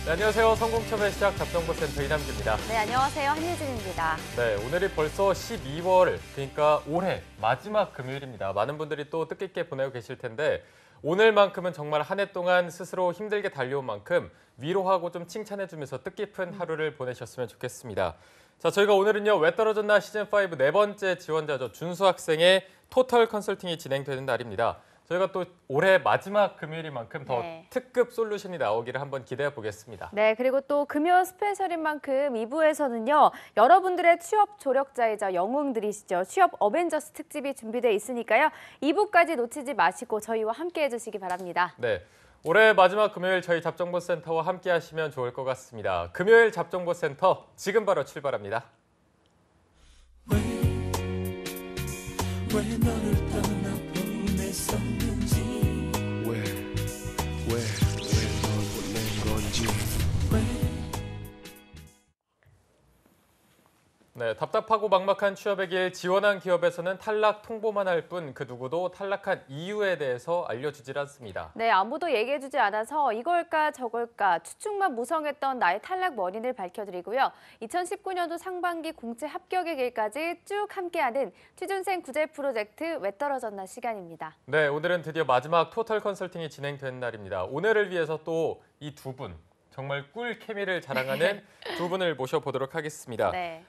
네, 안녕하세요. 성공첨의 시작 잡정보센터 이남규입니다. 네, 안녕하세요. 한혜진입니다. 네, 오늘이 벌써 12월, 그러니까 올해 마지막 금요일입니다. 많은 분들이 또 뜻깊게 보내고 계실 텐데 오늘만큼은 정말 한 해 동안 스스로 힘들게 달려온 만큼 위로하고 좀 칭찬해주면서 뜻깊은 하루를 보내셨으면 좋겠습니다. 자, 저희가 오늘은요, 왜 떨어졌나 시즌5 네 번째 지원자죠. 준수 학생의 토털 컨설팅이 진행되는 날입니다. 저희가 또 올해 마지막 금요일인 만큼 더 특급 솔루션이 나오기를 한번 기대해 보겠습니다. 네, 그리고 또 금요 스페셜인 만큼 2부에서는요. 여러분들의 취업 조력자이자 영웅들이시죠. 취업 어벤져스 특집이 준비되어 있으니까요. 2부까지 놓치지 마시고 저희와 함께 해주시기 바랍니다. 네, 올해 마지막 금요일 저희 잡정보센터와 함께 하시면 좋을 것 같습니다. 금요일 잡정보센터 지금 바로 출발합니다. 왜 너를 떠나보냈었는지 왜 널 보낸 건지 네, 답답하고 막막한 취업의 길 지원한 기업에서는 탈락 통보만 할 뿐 그 누구도 탈락한 이유에 대해서 알려주질 않습니다. 네, 아무도 얘기해주지 않아서 이걸까 저걸까 추측만 무성했던 나의 탈락 원인을 밝혀드리고요. 2019년도 상반기 공채 합격의 길까지 쭉 함께하는 취준생 구제 프로젝트 왜 떨어졌나 시간입니다. 네, 오늘은 드디어 마지막 토털 컨설팅이 진행된 날입니다. 오늘을 위해서 또 이 두 분, 정말 꿀 케미를 자랑하는 두 분을 모셔보도록 하겠습니다. 네.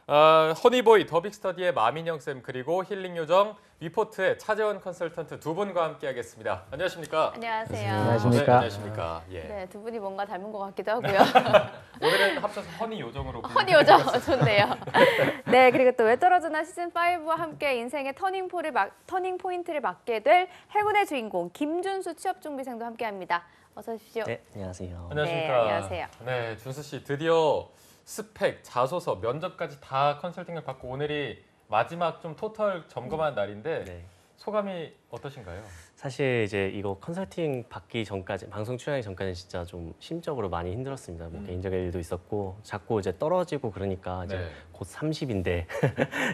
허니보이 더빅스터디의 마민영 쌤 그리고 힐링요정 위포트의 차재원 컨설턴트 두 분과 함께하겠습니다. 안녕하십니까? 안녕하세요. 안녕하십니까? 네, 안녕하십니까? 예. 네, 두 분이 뭔가 닮은 것 같기도 하고요. 오늘은 합쳐서 허니요정으로. 허니요정 좋네요. 네, 그리고 또 왜 떨어졌나 시즌5와 함께 인생의 터닝 포인트를 맡게 될 행운의 주인공 김준수 취업준비생도 함께합니다. 어서 오십시오. 네, 안녕하세요. 안녕하십니까? 네, 안녕하세요. 네, 준수 씨 드디어 스펙, 자소서, 면접까지 다 컨설팅을 받고 오늘이 마지막 좀 토털 점검한 날인데 네. 소감이 어떠신가요? 사실 이제 이거 컨설팅 받기 전까지, 방송 출연하기 전까지는 진짜 좀 심적으로 많이 힘들었습니다. 뭐 개인적인 일도 있었고 자꾸 이제 떨어지고 그러니까 이제 네. 곧 30인데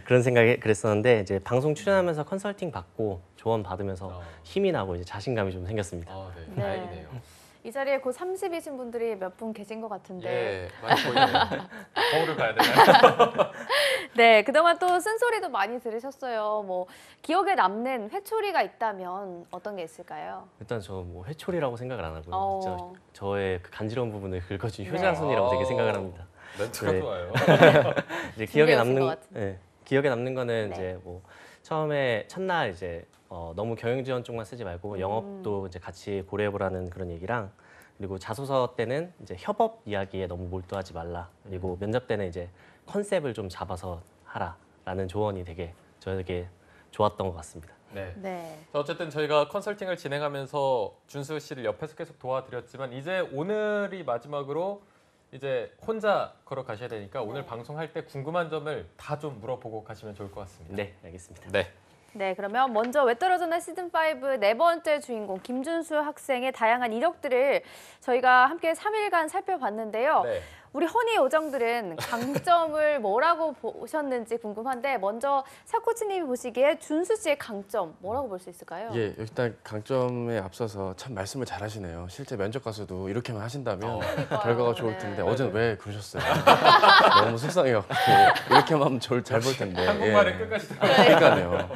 그런 생각이 그랬었는데 이제 방송 출연하면서 컨설팅 받고 조언 받으면서 힘이 나고 이제 자신감이 좀 생겼습니다. 네, 네. 다행이네요. 이 자리에 곧 30이신 분들이 몇 분 계신 것 같은데. 예, 많이 보이네요. 거울을 봐야 되나요? 네, 그동안 또 쓴소리도 많이 들으셨어요. 뭐 기억에 남는 회초리가 있다면 어떤 게 있을까요? 일단 저 뭐 회초리라고 생각을 안 하고요. 어. 진짜 저의 그 간지러운 부분을 긁어준 효자손이라고 되게 생각을 합니다. 멘트가 네. 좋아요. 이제 기억에 준비하신 것 남는 같은데. 네, 기억에 남는 거는 네. 이제 뭐 처음에 첫날 이제 너무 경영 지원 쪽만 쓰지 말고 영업도 이제 같이 고려해보라는 그런 얘기랑 그리고 자소서 때는 이제 협업 이야기에 너무 몰두하지 말라. 그리고 면접 때는 이제 컨셉을 좀 잡아서 하라라는 조언이 되게 저에게 좋았던 것 같습니다. 네. 네. 자, 어쨌든 저희가 컨설팅을 진행하면서 준수 씨를 옆에서 계속 도와드렸지만 이제 오늘이 마지막으로 이제 혼자 걸어가셔야 되니까 오늘 방송할 때 궁금한 점을 다 좀 물어보고 가시면 좋을 것 같습니다. 네, 알겠습니다. 네. 네, 그러면 먼저 왜 떨어졌나 시즌5 네 번째 주인공 김준수 학생의 다양한 이력들을 저희가 함께 3일간 살펴봤는데요. 네. 우리 허니 요정들은 강점을 뭐라고 보셨는지 궁금한데 먼저 사 코치님이 보시기에 준수 씨의 강점 뭐라고 볼 수 있을까요? 예, 일단 강점에 앞서서 참 말씀을 잘하시네요. 실제 면접 가서도 이렇게만 하신다면 결과가 좋을 텐데 어제는 왜 그러셨어요? 너무 속상해요. 이렇게만 하면 저를 잘 볼 텐데. 한국말을 끝까지 그러니까요.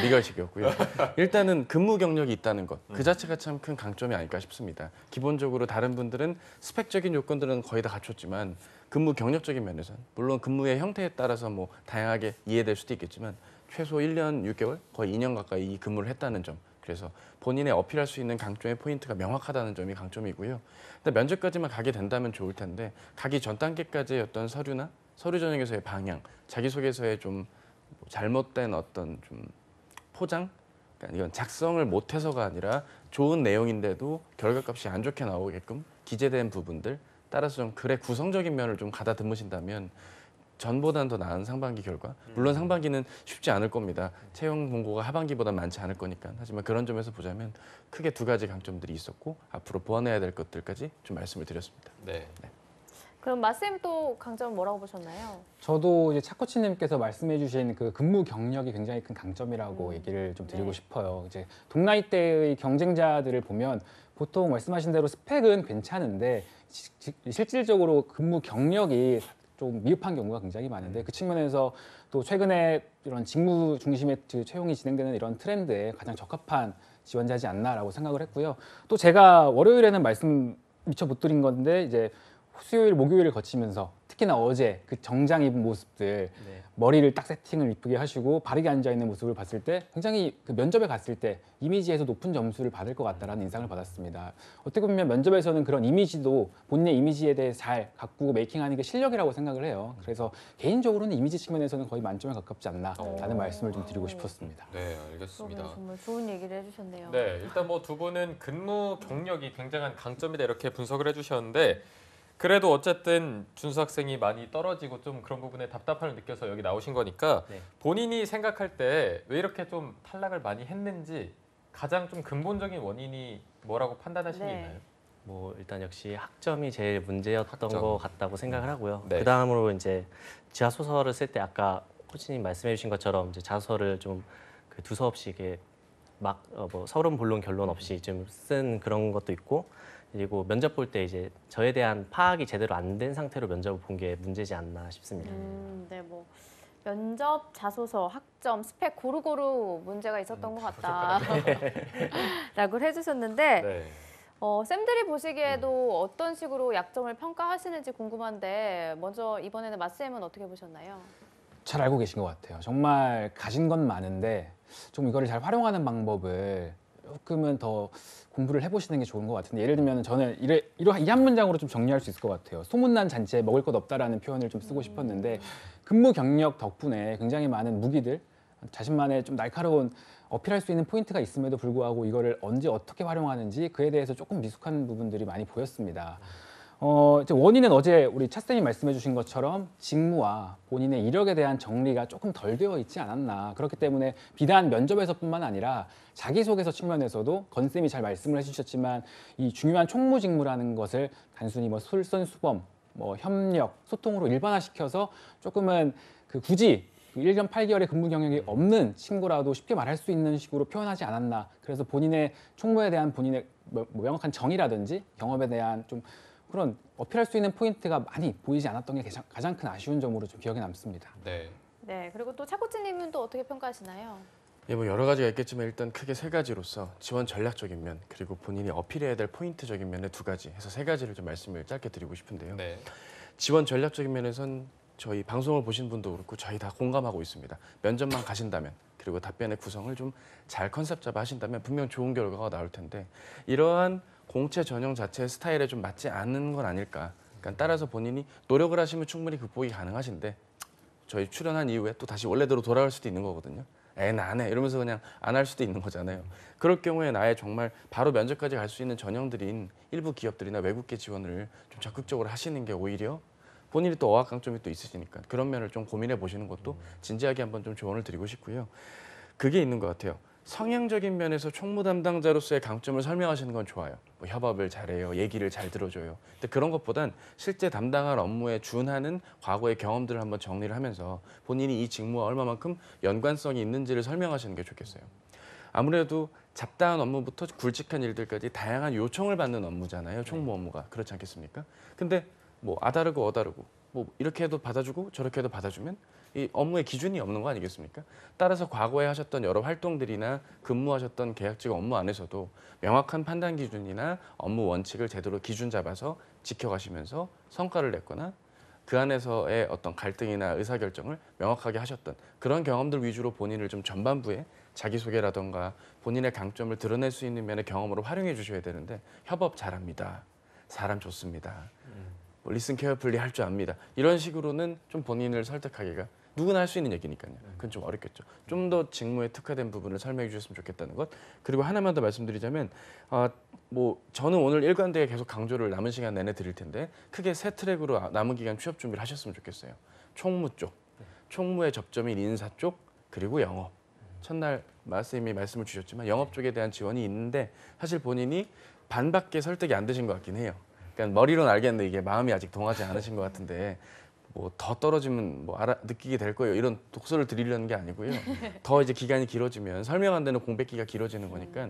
미가식이었고요. 일단은 근무 경력이 있다는 것, 그 자체가 참 큰 강점이 아닐까 싶습니다. 기본적으로 다른 분들은 스펙적인 요건들은 거의 다 갖췄지만 근무 경력적인 면에서는 물론 근무의 형태에 따라서 뭐 다양하게 이해될 수도 있겠지만 최소 1년 6개월, 거의 2년 가까이 이 근무를 했다는 점. 그래서 본인의 어필할 수 있는 강점의 포인트가 명확하다는 점이 강점이고요. 근데 면접까지만 가게 된다면 좋을 텐데 가기 전 단계까지의 어떤 서류나 서류 전형에서의 방향, 자기소개서에 좀 잘못된 어떤 좀 포장? 그러니까 이건 작성을 못해서가 아니라 좋은 내용인데도 결과값이 안 좋게 나오게끔 기재된 부분들 따라서 좀 글의 구성적인 면을 좀 가다듬으신다면 전보다는 더 나은 상반기 결과. 물론 상반기는 쉽지 않을 겁니다. 채용 공고가 하반기보다 많지 않을 거니까. 하지만 그런 점에서 보자면 크게 두 가지 강점들이 있었고 앞으로 보완해야 될 것들까지 좀 말씀을 드렸습니다. 네. 그럼 마쌤 또 강점은 뭐라고 보셨나요? 저도 이제 차 코치님께서 말씀해주신 그 근무 경력이 굉장히 큰 강점이라고 얘기를 좀 드리고 네. 싶어요. 이제 동나이대의 경쟁자들을 보면 보통 말씀하신 대로 스펙은 괜찮은데 실질적으로 근무 경력이 좀 미흡한 경우가 굉장히 많은데 그 측면에서 또 최근에 이런 직무 중심의 채용이 진행되는 이런 트렌드에 가장 적합한 지원자지 않나라고 생각을 했고요. 또 제가 월요일에는 말씀 미처 못 드린 건데 이제 수요일, 목요일을 거치면서 특히나 어제 그 정장 입은 모습들 네. 머리를 딱 세팅을 이쁘게 하시고 바르게 앉아 있는 모습을 봤을 때 굉장히 그 면접에 갔을 때 이미지에서 높은 점수를 받을 것 같다라는 인상을 받았습니다. 어떻게 보면 면접에서는 그런 이미지도 본인의 이미지에 대해 잘 가꾸고 메이킹하는 게 실력이라고 생각을 해요. 그래서 개인적으로는 이미지 측면에서는 거의 만점에 가깝지 않나라는 말씀을 좀 드리고 싶었습니다. 네, 그러면 알겠습니다. 정말 좋은 얘기를 해주셨네요. 네, 일단 뭐 두 분은 근무 경력이 굉장한 강점이다 이렇게 분석을 해주셨는데 그래도 어쨌든 준수 학생이 많이 떨어지고 좀 그런 부분에 답답함을 느껴서 여기 나오신 거니까 네. 본인이 생각할 때 왜 이렇게 좀 탈락을 많이 했는지 가장 좀 근본적인 원인이 뭐라고 판단하시는 게 네. 있나요? 뭐 일단 역시 학점이 제일 문제였던 학점. 것 같다고 생각을 하고요. 네. 그 다음으로 이제 지하 소설을 쓸 때 아까 코치님 말씀해주신 것처럼 이제 자소서를 좀 그 두서없이 이게 막 뭐 서론 본론 결론 없이 좀 쓴 그런 것도 있고 그리고 면접 볼 때 이제 저에 대한 파악이 제대로 안 된 상태로 면접을 본 게 문제지 않나 싶습니다. 네, 뭐 면접, 자소서, 학점, 스펙 고루고루 문제가 있었던 것 같다라고 해주셨는데 네. 쌤들이 보시기에도 어떤 식으로 약점을 평가하시는지 궁금한데 먼저 이번에는 마쌤은 어떻게 보셨나요? 잘 알고 계신 것 같아요. 정말 가진 건 많은데 좀 이거를 잘 활용하는 방법을 조금은 더 공부를 해보시는 게 좋은 것 같은데 예를 들면 저는 이 한 문장으로 좀 정리할 수 있을 것 같아요. 소문난 잔치에 먹을 것 없다라는 표현을 좀 쓰고 싶었는데 근무 경력 덕분에 굉장히 많은 무기들 자신만의 좀 날카로운 어필할 수 있는 포인트가 있음에도 불구하고 이거를 언제 어떻게 활용하는지 그에 대해서 조금 미숙한 부분들이 많이 보였습니다. 이제 원인은 어제 우리 차쌤이 말씀해주신 것처럼 직무와 본인의 이력에 대한 정리가 조금 덜 되어 있지 않았나. 그렇기 때문에 비단 면접에서뿐만 아니라 자기소개서 측면에서도 건쌤이 잘 말씀을 해주셨지만 이 중요한 총무직무라는 것을 단순히 뭐 솔선수범, 뭐 협력, 소통으로 일반화시켜서 조금은 그 굳이 1년 8개월의 근무 경력이 없는 친구라도 쉽게 말할 수 있는 식으로 표현하지 않았나. 그래서 본인의 총무에 대한 본인의 뭐 명확한 정의라든지 경험에 대한 좀 그런 어필할 수 있는 포인트가 많이 보이지 않았던 게 가장 큰 아쉬운 점으로 좀 기억에 남습니다. 네. 네, 그리고 또 차코치님은 또 어떻게 평가하시나요? 예, 뭐 여러 가지가 있겠지만 일단 크게 세 가지로서 지원 전략적인 면 그리고 본인이 어필해야 될 포인트적인 면의 두 가지 해서 세 가지를 좀 말씀을 짧게 드리고 싶은데요. 네. 지원 전략적인 면에선 저희 방송을 보신 분도 그렇고 저희 다 공감하고 있습니다. 면접만 가신다면 그리고 답변의 구성을 좀 잘 컨셉 잡아 하신다면 분명 좋은 결과가 나올 텐데 이러한 공채 전형 자체의 스타일에 좀 맞지 않는 건 아닐까. 그러니까 따라서 본인이 노력을 하시면 충분히 극복이 가능하신데 저희 출연한 이후에 또 다시 원래대로 돌아갈 수도 있는 거거든요. 나 안 해 이러면서 그냥 안 할 수도 있는 거잖아요. 그럴 경우에 나의 정말 바로 면접까지 갈 수 있는 전형들인 일부 기업들이나 외국계 지원을 좀 적극적으로 하시는 게 오히려 본인이 또 어학 강점이 또 있으시니까 그런 면을 좀 고민해 보시는 것도 진지하게 한번 좀 조언을 드리고 싶고요. 그게 있는 것 같아요. 성향적인 면에서 총무 담당자로서의 강점을 설명하시는 건 좋아요. 뭐 협업을 잘해요, 얘기를 잘 들어줘요. 근데 그런 것보단 실제 담당할 업무에 준하는 과거의 경험들을 한번 정리를 하면서 본인이 이 직무와 얼마만큼 연관성이 있는지를 설명하시는 게 좋겠어요. 아무래도 잡다한 업무부터 굵직한 일들까지 다양한 요청을 받는 업무잖아요. 총무 업무가. 그렇지 않겠습니까? 근데 뭐 아다르고 어다르고 뭐 이렇게 해도 받아주고 저렇게 해도 받아주면 이 업무의 기준이 없는 거 아니겠습니까? 따라서 과거에 하셨던 여러 활동들이나 근무하셨던 계약직 업무 안에서도 명확한 판단 기준이나 업무 원칙을 제대로 기준 잡아서 지켜가시면서 성과를 냈거나 그 안에서의 어떤 갈등이나 의사결정을 명확하게 하셨던 그런 경험들 위주로 본인을 좀 전반부에 자기소개라던가 본인의 강점을 드러낼 수 있는 면의 경험으로 활용해 주셔야 되는데 협업 잘합니다. 사람 좋습니다. 뭐 리슨 케어풀리 할 줄 압니다. 이런 식으로는 좀 본인을 설득하기가 누구나 할 수 있는 얘기니까요. 그건 좀 어렵겠죠. 좀 더 직무에 특화된 부분을 설명해 주셨으면 좋겠다는 것. 그리고 하나만 더 말씀드리자면 뭐 저는 오늘 일관되게 계속 강조를 남은 시간 내내 드릴 텐데 크게 세 트랙으로 남은 기간 취업 준비를 하셨으면 좋겠어요. 총무 쪽, 총무의 접점인 인사 쪽, 그리고 영업. 첫날 마쌤이 말씀을 주셨지만 영업 쪽에 대한 지원이 있는데 사실 본인이 반밖에 설득이 안 되신 것 같긴 해요. 그러니까 머리로는 알겠는데 이게 마음이 아직 동하지 않으신 것 같은데 뭐 더 떨어지면 뭐 느끼게 될 거예요. 이런 독서를 드리려는 게 아니고요. 더 이제 기간이 길어지면 설명 안 되는 공백기가 길어지는 거니까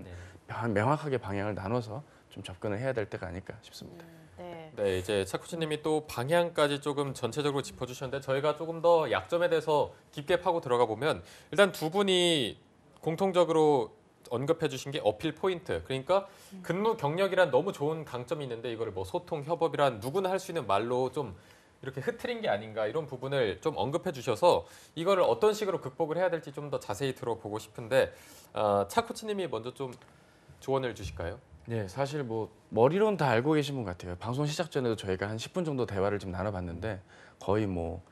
명확하게 방향을 나눠서 좀 접근을 해야 될 때가 아닐까 싶습니다. 네. 네, 이제 차쿠치님이 또 방향까지 조금 전체적으로 짚어주셨는데 저희가 조금 더 약점에 대해서 깊게 파고 들어가 보면 일단 두 분이 공통적으로 언급해 주신 게 어필 포인트. 그러니까 근무 경력이란 너무 좋은 강점이 있는데 이거를 뭐 소통, 협업이란 누구나 할 수 있는 말로 좀 이렇게 흐트린 게 아닌가 이런 부분을 좀 언급해 주셔서 이거를 어떤 식으로 극복을 해야 될지 좀 더 자세히 들어보고 싶은데 차쿠치님이 먼저 좀 조언을 주실까요? 네, 사실 뭐 머리로는 다 알고 계신 분 같아요. 방송 시작 전에도 저희가 한 10분 정도 대화를 좀 나눠봤는데 거의 뭐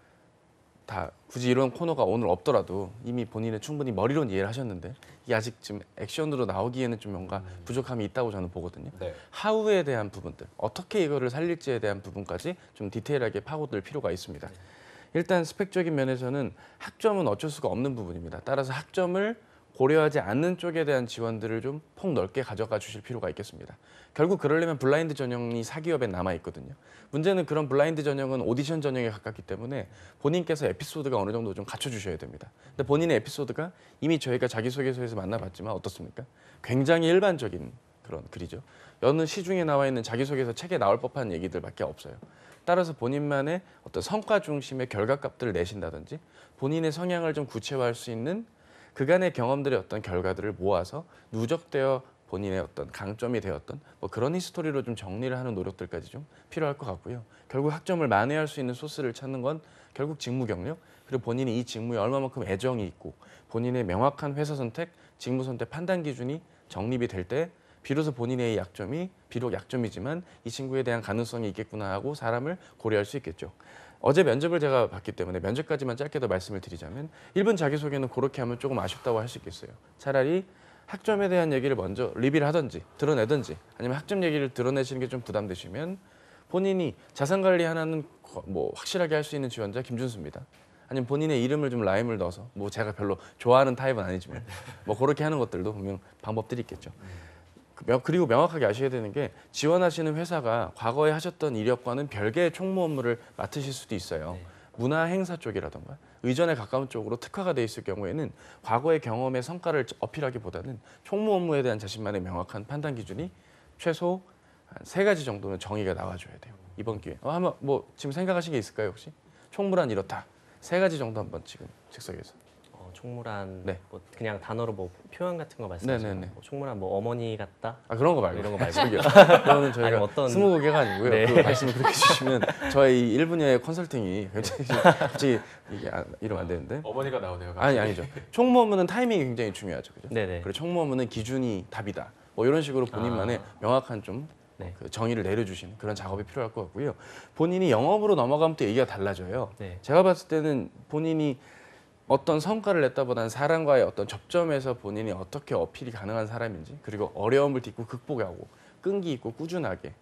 다 굳이 이런 코너가 오늘 없더라도 이미 본인은 충분히 머리로는 이해를 하셨는데 이게 아직 지금 액션으로 나오기에는 좀 뭔가 부족함이 있다고 저는 보거든요. 네. 하우에 대한 부분들, 어떻게 이거를 살릴지에 대한 부분까지 좀 디테일하게 파고들 필요가 있습니다. 일단 스펙적인 면에서는 학점은 어쩔 수가 없는 부분입니다. 따라서 학점을 고려하지 않는 쪽에 대한 지원들을 좀 폭넓게 가져가 주실 필요가 있겠습니다. 결국 그러려면 블라인드 전형이 사기업에 남아 있거든요. 문제는 그런 블라인드 전형은 오디션 전형에 가깝기 때문에 본인께서 에피소드가 어느 정도 좀 갖춰주셔야 됩니다. 근데 본인의 에피소드가 이미 저희가 자기소개서에서 만나봤지만 어떻습니까? 굉장히 일반적인 그런 글이죠. 여느 시중에 나와 있는 자기소개서 책에 나올 법한 얘기들밖에 없어요. 따라서 본인만의 어떤 성과 중심의 결과값들을 내신다든지 본인의 성향을 좀 구체화할 수 있는 그간의 경험들의 어떤 결과들을 모아서 누적되어 본인의 어떤 강점이 되었던 뭐 그런 히스토리로 좀 정리를 하는 노력들까지 좀 필요할 것 같고요. 결국 학점을 만회할 수 있는 소스를 찾는 건 결국 직무 경력 그리고 본인이 이 직무에 얼마만큼 애정이 있고 본인의 명확한 회사 선택, 직무 선택 판단 기준이 정립이 될 때 비로소 본인의 약점이 비록 약점이지만 이 친구에 대한 가능성이 있겠구나 하고 사람을 고려할 수 있겠죠. 어제 면접을 제가 봤기 때문에 면접까지만 짧게 더 말씀을 드리자면 1분 자기소개는 그렇게 하면 조금 아쉽다고 할 수 있겠어요. 차라리 학점에 대한 얘기를 먼저 리뷰를 하든지 드러내든지 아니면 학점 얘기를 드러내시는 게 좀 부담되시면 본인이 자산관리 하나는 뭐 확실하게 할 수 있는 지원자 김준수입니다. 아니면 본인의 이름을 좀 라임을 넣어서 뭐 제가 별로 좋아하는 타입은 아니지만 뭐 그렇게 하는 것들도 분명 방법들이 있겠죠. 그리고 명확하게 아셔야 되는 게 지원하시는 회사가 과거에 하셨던 이력과는 별개의 총무 업무를 맡으실 수도 있어요. 문화 행사 쪽이라던가 의전에 가까운 쪽으로 특화가 돼 있을 경우에는 과거의 경험의 성과를 어필하기보다는 총무 업무에 대한 자신만의 명확한 판단 기준이 최소 한 3가지 정도는 정의가 나와줘야 돼요. 이번 기회에. 한번 뭐 지금 생각하신 게 있을까요 혹시? 총무란 이렇다. 3가지 정도 한번 지금 즉석에서. 총무란 네. 뭐 그냥 단어로 뭐 표현 같은 거 말씀하시는 네네네. 거. 뭐 총무란 뭐 어머니 같다. 아 그런 거 말고 이런 거 말고. 저기요. 그거는 저희가 아니, 어떤- 스무고개가 아니고요. 네. 그 말씀을 그렇게 주시면 저희 1분야의 컨설팅이 굉장히 갑자기 이게 이러면 안 되는데. 어머니가 나오네요. 아니 아니죠. 총무 업무는 타이밍이 굉장히 중요하죠. 그죠? 네네. 그리고 총무 업무는 기준이 답이다. 뭐 이런 식으로 본인만의 명확한 좀 네. 그 정의를 내려주시는 그런 작업이 필요할 것 같고요. 본인이 영업으로 넘어가면 또 얘기가 달라져요. 네. 제가 봤을 때는 본인이 어떤 성과를 냈다보다는 사람과의 어떤 접점에서 본인이 어떻게 어필이 가능한 사람인지 그리고 어려움을 딛고 극복하고 끈기 있고 꾸준하게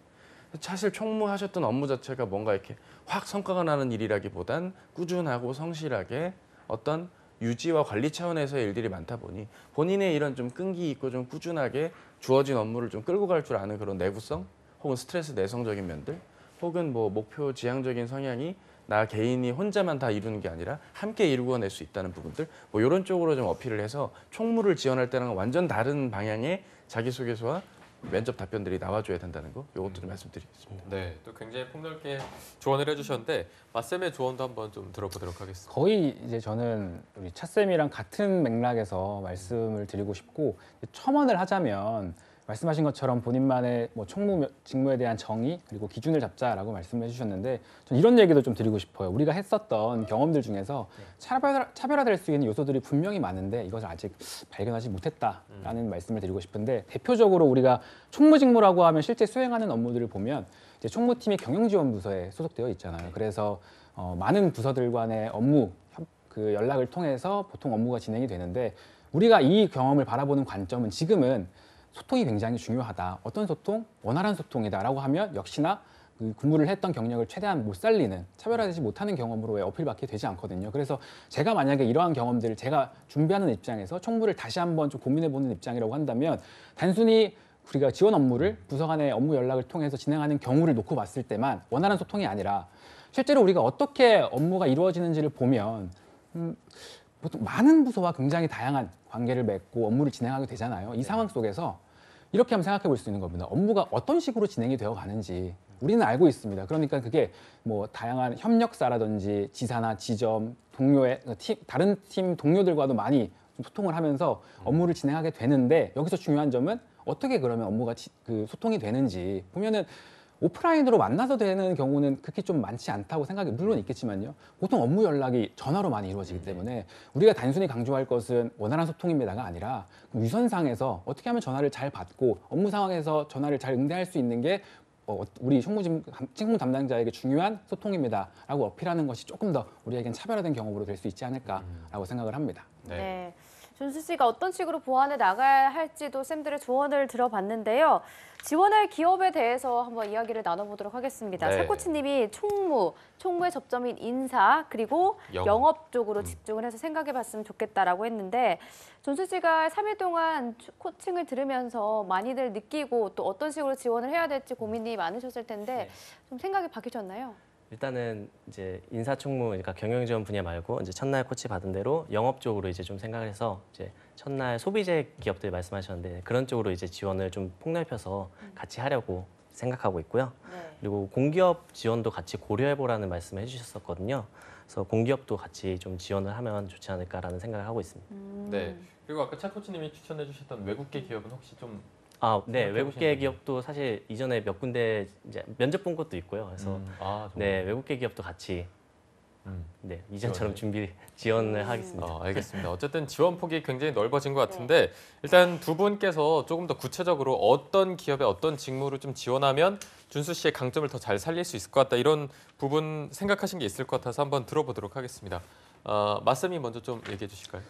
사실 총무하셨던 업무 자체가 뭔가 이렇게 확 성과가 나는 일이라기보단 꾸준하고 성실하게 어떤 유지와 관리 차원에서의 일들이 많다 보니 본인의 이런 좀 끈기 있고 좀 꾸준하게 주어진 업무를 좀 끌고 갈 줄 아는 그런 내구성 혹은 스트레스 내성적인 면들 혹은 뭐 목표 지향적인 성향이 나 개인이 혼자만 다 이루는 게 아니라 함께 이루어낼 수 있다는 부분들 뭐 이런 쪽으로 좀 어필을 해서 총무를 지원할 때랑 완전 다른 방향의 자기소개서와 면접 답변들이 나와줘야 된다는 거 이것도 좀 말씀드리겠습니다. 네, 또 굉장히 폭넓게 조언을 해주셨는데 맞쌤의 조언도 한번 좀 들어보도록 하겠습니다. 거의 이제 저는 우리 차쌤이랑 같은 맥락에서 말씀을 드리고 싶고 첨언을 하자면 말씀하신 것처럼 본인만의 뭐 총무 직무에 대한 정의 그리고 기준을 잡자라고 말씀해 주셨는데 전 이런 얘기도 좀 드리고 싶어요. 우리가 했었던 경험들 중에서 차별화될 수 있는 요소들이 분명히 많은데 이것을 아직 발견하지 못했다라는 말씀을 드리고 싶은데 대표적으로 우리가 총무 직무라고 하면 실제 수행하는 업무들을 보면 이제 총무팀이 경영지원부서에 소속되어 있잖아요. 그래서 많은 부서들 간의 업무 그 연락을 통해서 보통 업무가 진행이 되는데 우리가 이 경험을 바라보는 관점은 지금은 소통이 굉장히 중요하다. 어떤 소통? 원활한 소통이다라고 하면 역시나 그 근무를 했던 경력을 최대한 못 살리는 차별화되지 못하는 경험으로 어필받게 되지 않거든요. 그래서 제가 만약에 이러한 경험들을 제가 준비하는 입장에서 총무를 다시 한번 좀 고민해보는 입장이라고 한다면 단순히 우리가 지원 업무를 부서 간의 업무 연락을 통해서 진행하는 경우를 놓고 봤을 때만 원활한 소통이 아니라 실제로 우리가 어떻게 업무가 이루어지는지를 보면 보통 많은 부서와 굉장히 다양한 관계를 맺고 업무를 진행하게 되잖아요. 이 상황 속에서 이렇게 한번 생각해 볼 수 있는 겁니다. 업무가 어떤 식으로 진행이 되어 가는지 우리는 알고 있습니다. 그러니까 그게 뭐 다양한 협력사라든지 지사나 지점, 동료의 다른 팀 동료들과도 많이 좀 소통을 하면서 업무를 진행하게 되는데 여기서 중요한 점은 어떻게 그러면 업무가 그 소통이 되는지 보면은 오프라인으로 만나서 되는 경우는 그렇게 좀 많지 않다고 생각이 물론 있겠지만요. 보통 업무 연락이 전화로 많이 이루어지기 때문에 우리가 단순히 강조할 것은 원활한 소통입니다가 아니라 유선상에서 어떻게 하면 전화를 잘 받고 업무 상황에서 전화를 잘 응대할 수 있는 게 우리 총무 담당자에게 중요한 소통입니다라고 어필하는 것이 조금 더 우리에겐 차별화된 경험으로 될 수 있지 않을까라고 생각을 합니다. 네. 준수 씨가 어떤 식으로 보완해 나가야 할지도 쌤들의 조언을 들어봤는데요. 지원할 기업에 대해서 한번 이야기를 나눠보도록 하겠습니다. 네. 차코치님이 총무의 접점인 인사 그리고 영업 쪽으로 집중을 해서 생각해봤으면 좋겠다라고 했는데 준수 씨가 3일 동안 코칭을 들으면서 많이들 느끼고 또 어떤 식으로 지원을 해야 될지 고민이 많으셨을 텐데 좀 생각이 바뀌셨나요? 일단은 이제 인사총무, 그러니까 경영지원 분야 말고 이제 첫날 코치 받은 대로 영업 쪽으로 이제 좀 생각을 해서 이제 첫날 소비재 기업들 말씀하셨는데 그런 쪽으로 이제 지원을 좀 폭넓혀서 같이 하려고 생각하고 있고요. 네. 그리고 공기업 지원도 같이 고려해보라는 말씀을 해주셨었거든요. 그래서 공기업도 같이 좀 지원을 하면 좋지 않을까라는 생각을 하고 있습니다. 네. 그리고 아까 차 코치님이 추천해 주셨던 외국계 기업은 혹시 좀 네, 생각해 외국계 보시는 기업도 사실 이전에 몇 군데 이제 면접 본 것도 있고요. 그래서 정말. 네, 외국계 기업도 같이 네, 이전처럼 지원을 하겠습니다. 알겠습니다. 어쨌든 지원 폭이 굉장히 넓어진 것 같은데 일단 두 분께서 조금 더 구체적으로 어떤 기업에 어떤 직무를 좀 지원하면 준수 씨의 강점을 더 잘 살릴 수 있을 것 같다 이런 부분 생각하신 게 있을 것 같아서 한번 들어보도록 하겠습니다. 맞쌤이 먼저 좀 얘기해 주실까요?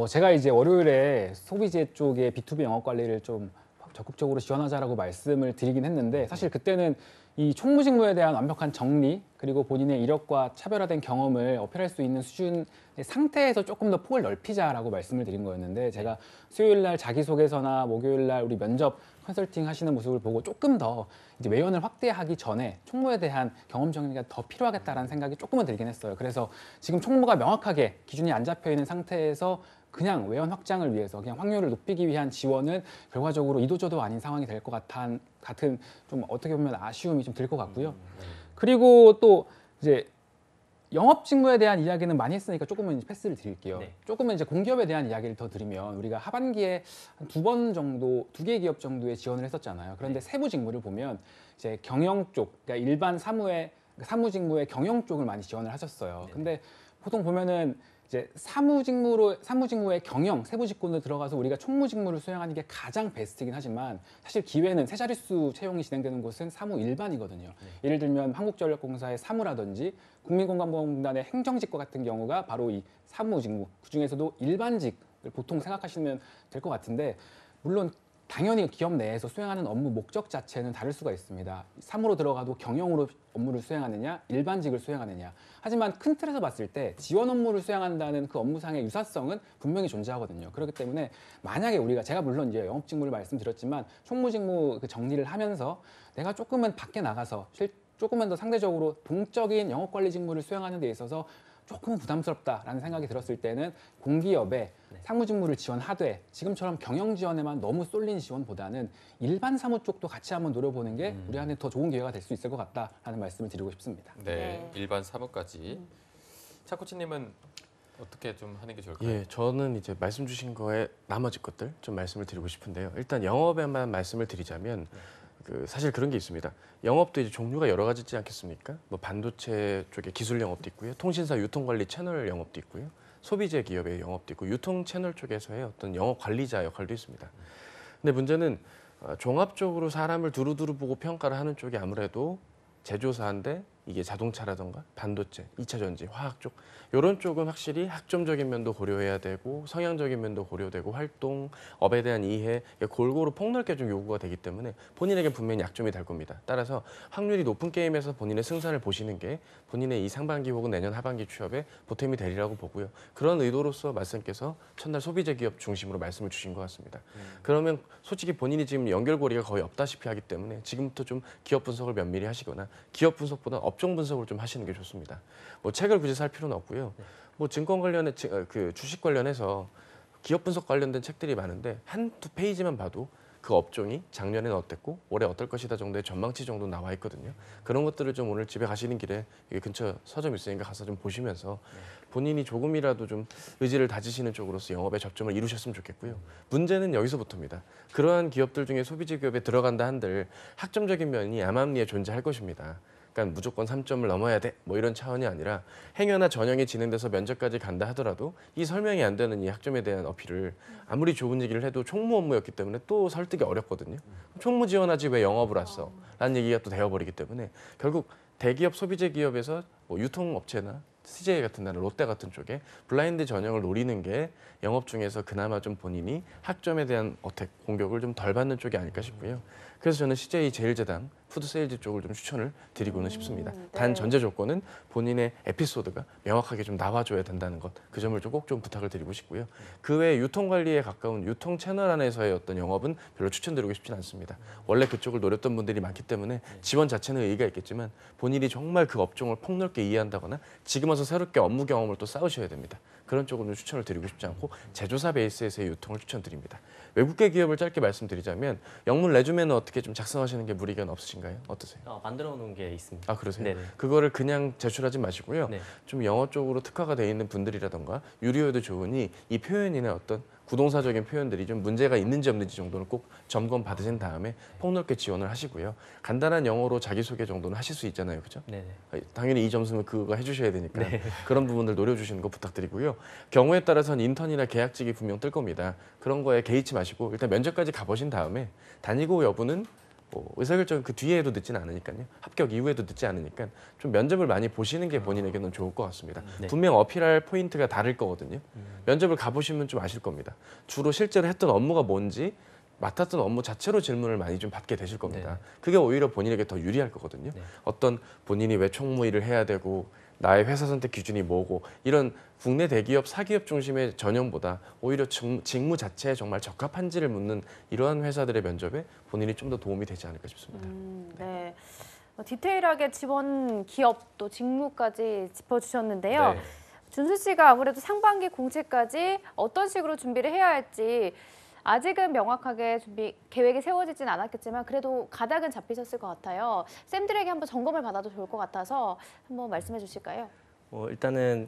제가 이제 월요일에 소비재 쪽에 B2B 영업 관리를 좀 적극적으로 지원하자라고 말씀을 드리긴 했는데 사실 그때는 이 총무직무에 대한 완벽한 정리 그리고 본인의 이력과 차별화된 경험을 어필할 수 있는 수준의 상태에서 조금 더 폭을 넓히자라고 말씀을 드린 거였는데 제가 수요일 날 자기소개서나 목요일 날 우리 면접 컨설팅 하시는 모습을 보고 조금 더 이제 외연을 확대하기 전에 총무에 대한 경험 정리가 더 필요하겠다라는 생각이 조금은 들긴 했어요. 그래서 지금 총무가 명확하게 기준이 안 잡혀 있는 상태에서 그냥 외연 확장을 위해서 그냥 확률을 높이기 위한 지원은 결과적으로 이도저도 아닌 상황이 될 것 같은 좀 어떻게 보면 아쉬움이 좀 들 것 같고요. 그리고 또 이제 영업 직무에 대한 이야기는 많이 했으니까 조금은 이제 패스를 드릴게요. 네. 조금은 이제 공기업에 대한 이야기를 더 드리면 우리가 하반기에 한 2번 정도 2개 기업 정도에 지원을 했었잖아요. 그런데 세부 직무를 보면 이제 경영 쪽, 그러니까 일반 사무 직무의 경영 쪽을 많이 지원을 하셨어요. 근데 보통 보면은 이제 사무 직무의 경영, 세부 직군으로 들어가서 우리가 총무 직무를 수행하는 게 가장 베스트이긴 하지만 사실 기회는 세 자릿수 채용이 진행되는 곳은 사무 일반이거든요. 예를 들면 한국전력공사의 사무라든지 국민건강보험공단의 행정직과 같은 경우가 바로 이 사무 직무, 그중에서도 일반직을 보통 생각하시면 될 것 같은데 물론 당연히 기업 내에서 수행하는 업무 목적 자체는 다를 수가 있습니다. 사무로 들어가도 경영으로 업무를 수행하느냐, 일반직을 수행하느냐. 하지만 큰 틀에서 봤을 때 지원 업무를 수행한다는 그 업무상의 유사성은 분명히 존재하거든요. 그렇기 때문에 만약에 제가 물론 이제 영업 직무를 말씀드렸지만 총무 직무 그 정리를 하면서 내가 조금은 밖에 나가서 조금은 더 상대적으로 동적인 영업 관리 직무를 수행하는 데 있어서 조금은 부담스럽다라는 생각이 들었을 때는 공기업에 사무 직무를 지원하되 지금처럼 경영 지원에만 너무 쏠린 지원보다는 일반 사무 쪽도 같이 한번 노려보는 게 우리한테 더 좋은 기회가 될 수 있을 것 같다라는 말씀을 드리고 싶습니다. 네, 일반 사무까지. 차 코치님은 어떻게 좀 하는 게 좋을까요? 예, 저는 이제 말씀 주신 거에 나머지 것들 좀 말씀을 드리고 싶은데요. 일단 영업에만 말씀을 드리자면 사실 그런 게 있습니다. 영업도 이제 종류가 여러 가지 있지 않겠습니까? 뭐 반도체 쪽에 기술 영업도 있고요, 통신사 유통관리 채널 영업도 있고요, 소비재 기업의 영업도 있고 유통 채널 쪽에서의 어떤 영업 관리자 역할도 있습니다. 근데 문제는 종합적으로 사람을 두루두루 보고 평가를 하는 쪽이 아무래도 제조사인데 이게 자동차라던가 반도체, 2차 전지, 화학 쪽 이런 쪽은 확실히 학점적인 면도 고려해야 되고 성향적인 면도 고려되고 활동, 업에 대한 이해 골고루 폭넓게 좀 요구가 되기 때문에 본인에게 분명히 약점이 될 겁니다. 따라서 확률이 높은 게임에서 본인의 승산을 보시는 게 본인의 이 상반기 혹은 내년 하반기 취업에 보탬이 되리라고 보고요. 그런 의도로서 말씀께서 첫날 소비재 기업 중심으로 말씀을 주신 것 같습니다. 그러면 솔직히 본인이 지금 연결고리가 거의 없다시피 하기 때문에 지금부터 좀 기업 분석을 면밀히 하시거나 기업 분석보다 업종 분석을 좀 하시는 게 좋습니다. 뭐 책을 굳이 살 필요는 없고요. 뭐 증권 관련해 그 주식 관련해서 기업 분석 관련된 책들이 많은데 한두 페이지만 봐도 그 업종이 작년에는 어땠고 올해 어떨 것이다 정도의 전망치 정도 나와 있거든요. 그런 것들을 좀 오늘 집에 가시는 길에 여기 근처 서점 있으니까 가서 좀 보시면서 본인이 조금이라도 좀 의지를 다지시는 쪽으로서 영업에 접점을 이루셨으면 좋겠고요. 문제는 여기서부터입니다. 그러한 기업들 중에 소비재 기업에 들어간다 한들 학점적인 면이 암암리에 존재할 것입니다. 그러니까 무조건 3점을 넘어야 돼 뭐 이런 차원이 아니라 행여나 전형이 진행돼서 면접까지 간다 하더라도 이 설명이 안 되는 이 학점에 대한 어필을 아무리 좋은 얘기를 해도 총무 업무였기 때문에 또 설득이 어렵거든요. 총무 지원하지 왜 영업을 왔어? 라는 얘기가 또 되어버리기 때문에 결국 대기업 소비재 기업에서 뭐 유통업체나 CJ 같은 데는 롯데 같은 쪽에 블라인드 전형을 노리는 게 영업 중에서 그나마 좀 본인이 학점에 대한 어택 공격을 좀 덜 받는 쪽이 아닐까 싶고요. 그래서 저는 CJ 제일제당 푸드세일즈 쪽을 좀 추천을 드리고는 싶습니다. 네. 단 전제 조건은 본인의 에피소드가 명확하게 좀 나와줘야 된다는 것, 그 점을 좀 꼭 좀 부탁을 드리고 싶고요. 그 외에 유통 관리에 가까운 유통 채널 안에서의 어떤 영업은 별로 추천드리고 싶지는 않습니다. 원래 그쪽을 노렸던 분들이 많기 때문에 지원 자체는 의의가 있겠지만 본인이 정말 그 업종을 폭넓게 이해한다거나 지금 와서 새롭게 업무 경험을 또 쌓으셔야 됩니다. 그런 쪽은 좀 추천을 드리고 싶지 않고 제조사 베이스에서의 유통을 추천드립니다. 외국계 기업을 짧게 말씀드리자면 영문 레주메는 어떻게 좀 작성하시는 게 무리가 없으신가요? 어떠세요? 만들어 놓은 게 있습니다. 아 그러세요? 네네. 그거를 그냥 제출하지 마시고요. 네. 좀 영어 쪽으로 특화가 돼 있는 분들이라던가 유리어도 좋으니 이 표현이나 어떤 구동사적인 표현들이 좀 문제가 있는지 없는지 정도는 꼭 점검 받으신 다음에 폭넓게 지원을 하시고요. 간단한 영어로 자기소개 정도는 하실 수 있잖아요. 그죠? 네네. 당연히 이 점수는 그거 해주셔야 되니까 네. 그런 부분들 노려주시는 거 부탁드리고요. 경우에 따라서는 인턴이나 계약직이 분명 뜰 겁니다. 그런 거에 개의치 마시고 일단 면접까지 가보신 다음에 다니고 여부는 뭐 의사결정 그 뒤에도 늦지는 않으니까요. 합격 이후에도 늦지 않으니까 좀 면접을 많이 보시는 게 본인에게는 좋을 것 같습니다. 네. 분명 어필할 포인트가 다를 거거든요. 면접을 가보시면 좀 아실 겁니다. 주로 실제로 했던 업무가 뭔지 맡았던 업무 자체로 질문을 많이 좀 받게 되실 겁니다. 네. 그게 오히려 본인에게 더 유리할 거거든요. 네. 어떤 본인이 왜 총무 일을 해야 되고 나의 회사 선택 기준이 뭐고 이런 국내 대기업 사기업 중심의 전형보다 오히려 직무 자체에 정말 적합한지를 묻는 이러한 회사들의 면접에 본인이 좀 더 도움이 되지 않을까 싶습니다. 네. 디테일하게 지원 기업 또 직무까지 짚어주셨는데요. 네. 준수 씨가 아무래도 상반기 공채까지 어떤 식으로 준비를 해야 할지 아직은 명확하게 준비 계획이 세워지진 않았겠지만 그래도 가닥은 잡히셨을 것 같아요. 쌤들에게 한번 점검을 받아도 좋을 것 같아서 한번 말씀해 주실까요? 일단은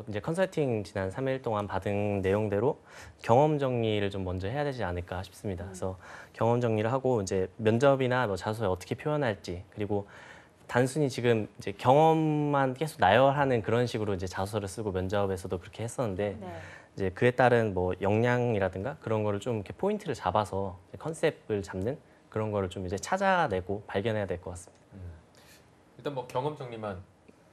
이제 컨설팅 지난 3일 동안 받은 내용대로 경험 정리를 좀 먼저 해야 되지 않을까 싶습니다. 그래서 경험 정리를 하고 이제 면접이나 뭐 자소서에 어떻게 표현할지 그리고 단순히 지금 이제 경험만 계속 나열하는 그런 식으로 이제 자소서를 쓰고 면접에서도 그렇게 했었는데 네. 이제 그에 따른 뭐 역량이라든가 그런 거를 좀 이렇게 포인트를 잡아서 컨셉을 잡는 그런 거를 좀 이제 찾아내고 발견해야 될 것 같습니다. 일단 뭐 경험 정리만.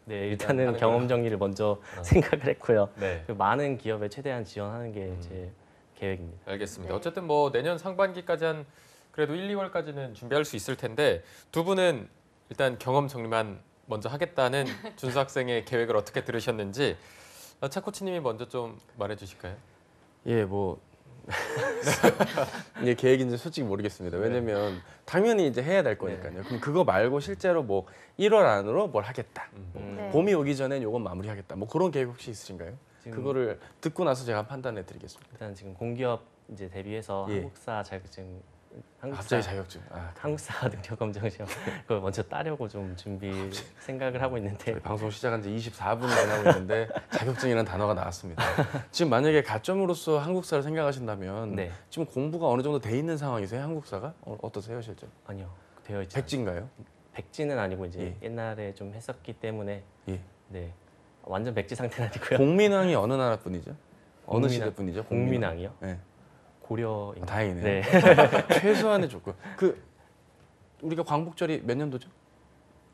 네, 일단 일단은 하는 경험 걸로. 정리를 먼저 생각을 했고요. 네. 그 많은 기업에 최대한 지원하는 게 제 계획입니다. 알겠습니다. 네. 어쨌든 뭐 내년 상반기까지 한 그래도 1, 2월까지는 준비할 수 있을 텐데 두 분은 일단 경험 정리만 먼저 하겠다는 준수 학생의 계획을 어떻게 들으셨는지 차 코치님이 먼저 좀 말해주실까요? 예, 뭐 이게 계획인지 솔직히 모르겠습니다. 왜냐면 당연히 이제 해야 될 거니까요. 그럼 그거 말고 실제로 뭐 1월 안으로 뭘 하겠다. 네. 봄이 오기 전에 요건 마무리하겠다. 뭐 그런 계획 혹시 있으신가요? 지금- 그거를 듣고 나서 제가 판단해 드리겠습니다. 일단 지금 공기업 이제 대비해서 예. 한국사 자격증, 갑자기 자격증. 한국사 능력 검정 시험 그걸 먼저 따려고 좀 준비 생각을 하고 있는데 저희 방송 시작한 지 24분 지나고 있는데 자격증이라는 단어가 나왔습니다. 지금 만약에 가점으로서 한국사를 생각하신다면 네. 지금 공부가 어느 정도 돼 있는 상황이세요? 한국사가? 어떠세요, 실제? 아니요 되어 있지 백지인가요? 백지는 아니고 이제 예. 옛날에 좀 했었기 때문에 예. 네 완전 백지 상태는 아니고요. 공민왕이 어느 나라 분이죠? 어느 공민왕. 시대 분이죠? 공민왕이요? 네. 고려인가? 다행이네요. 네. 최소한의 조건. 그 우리가 광복절이 몇 년도죠?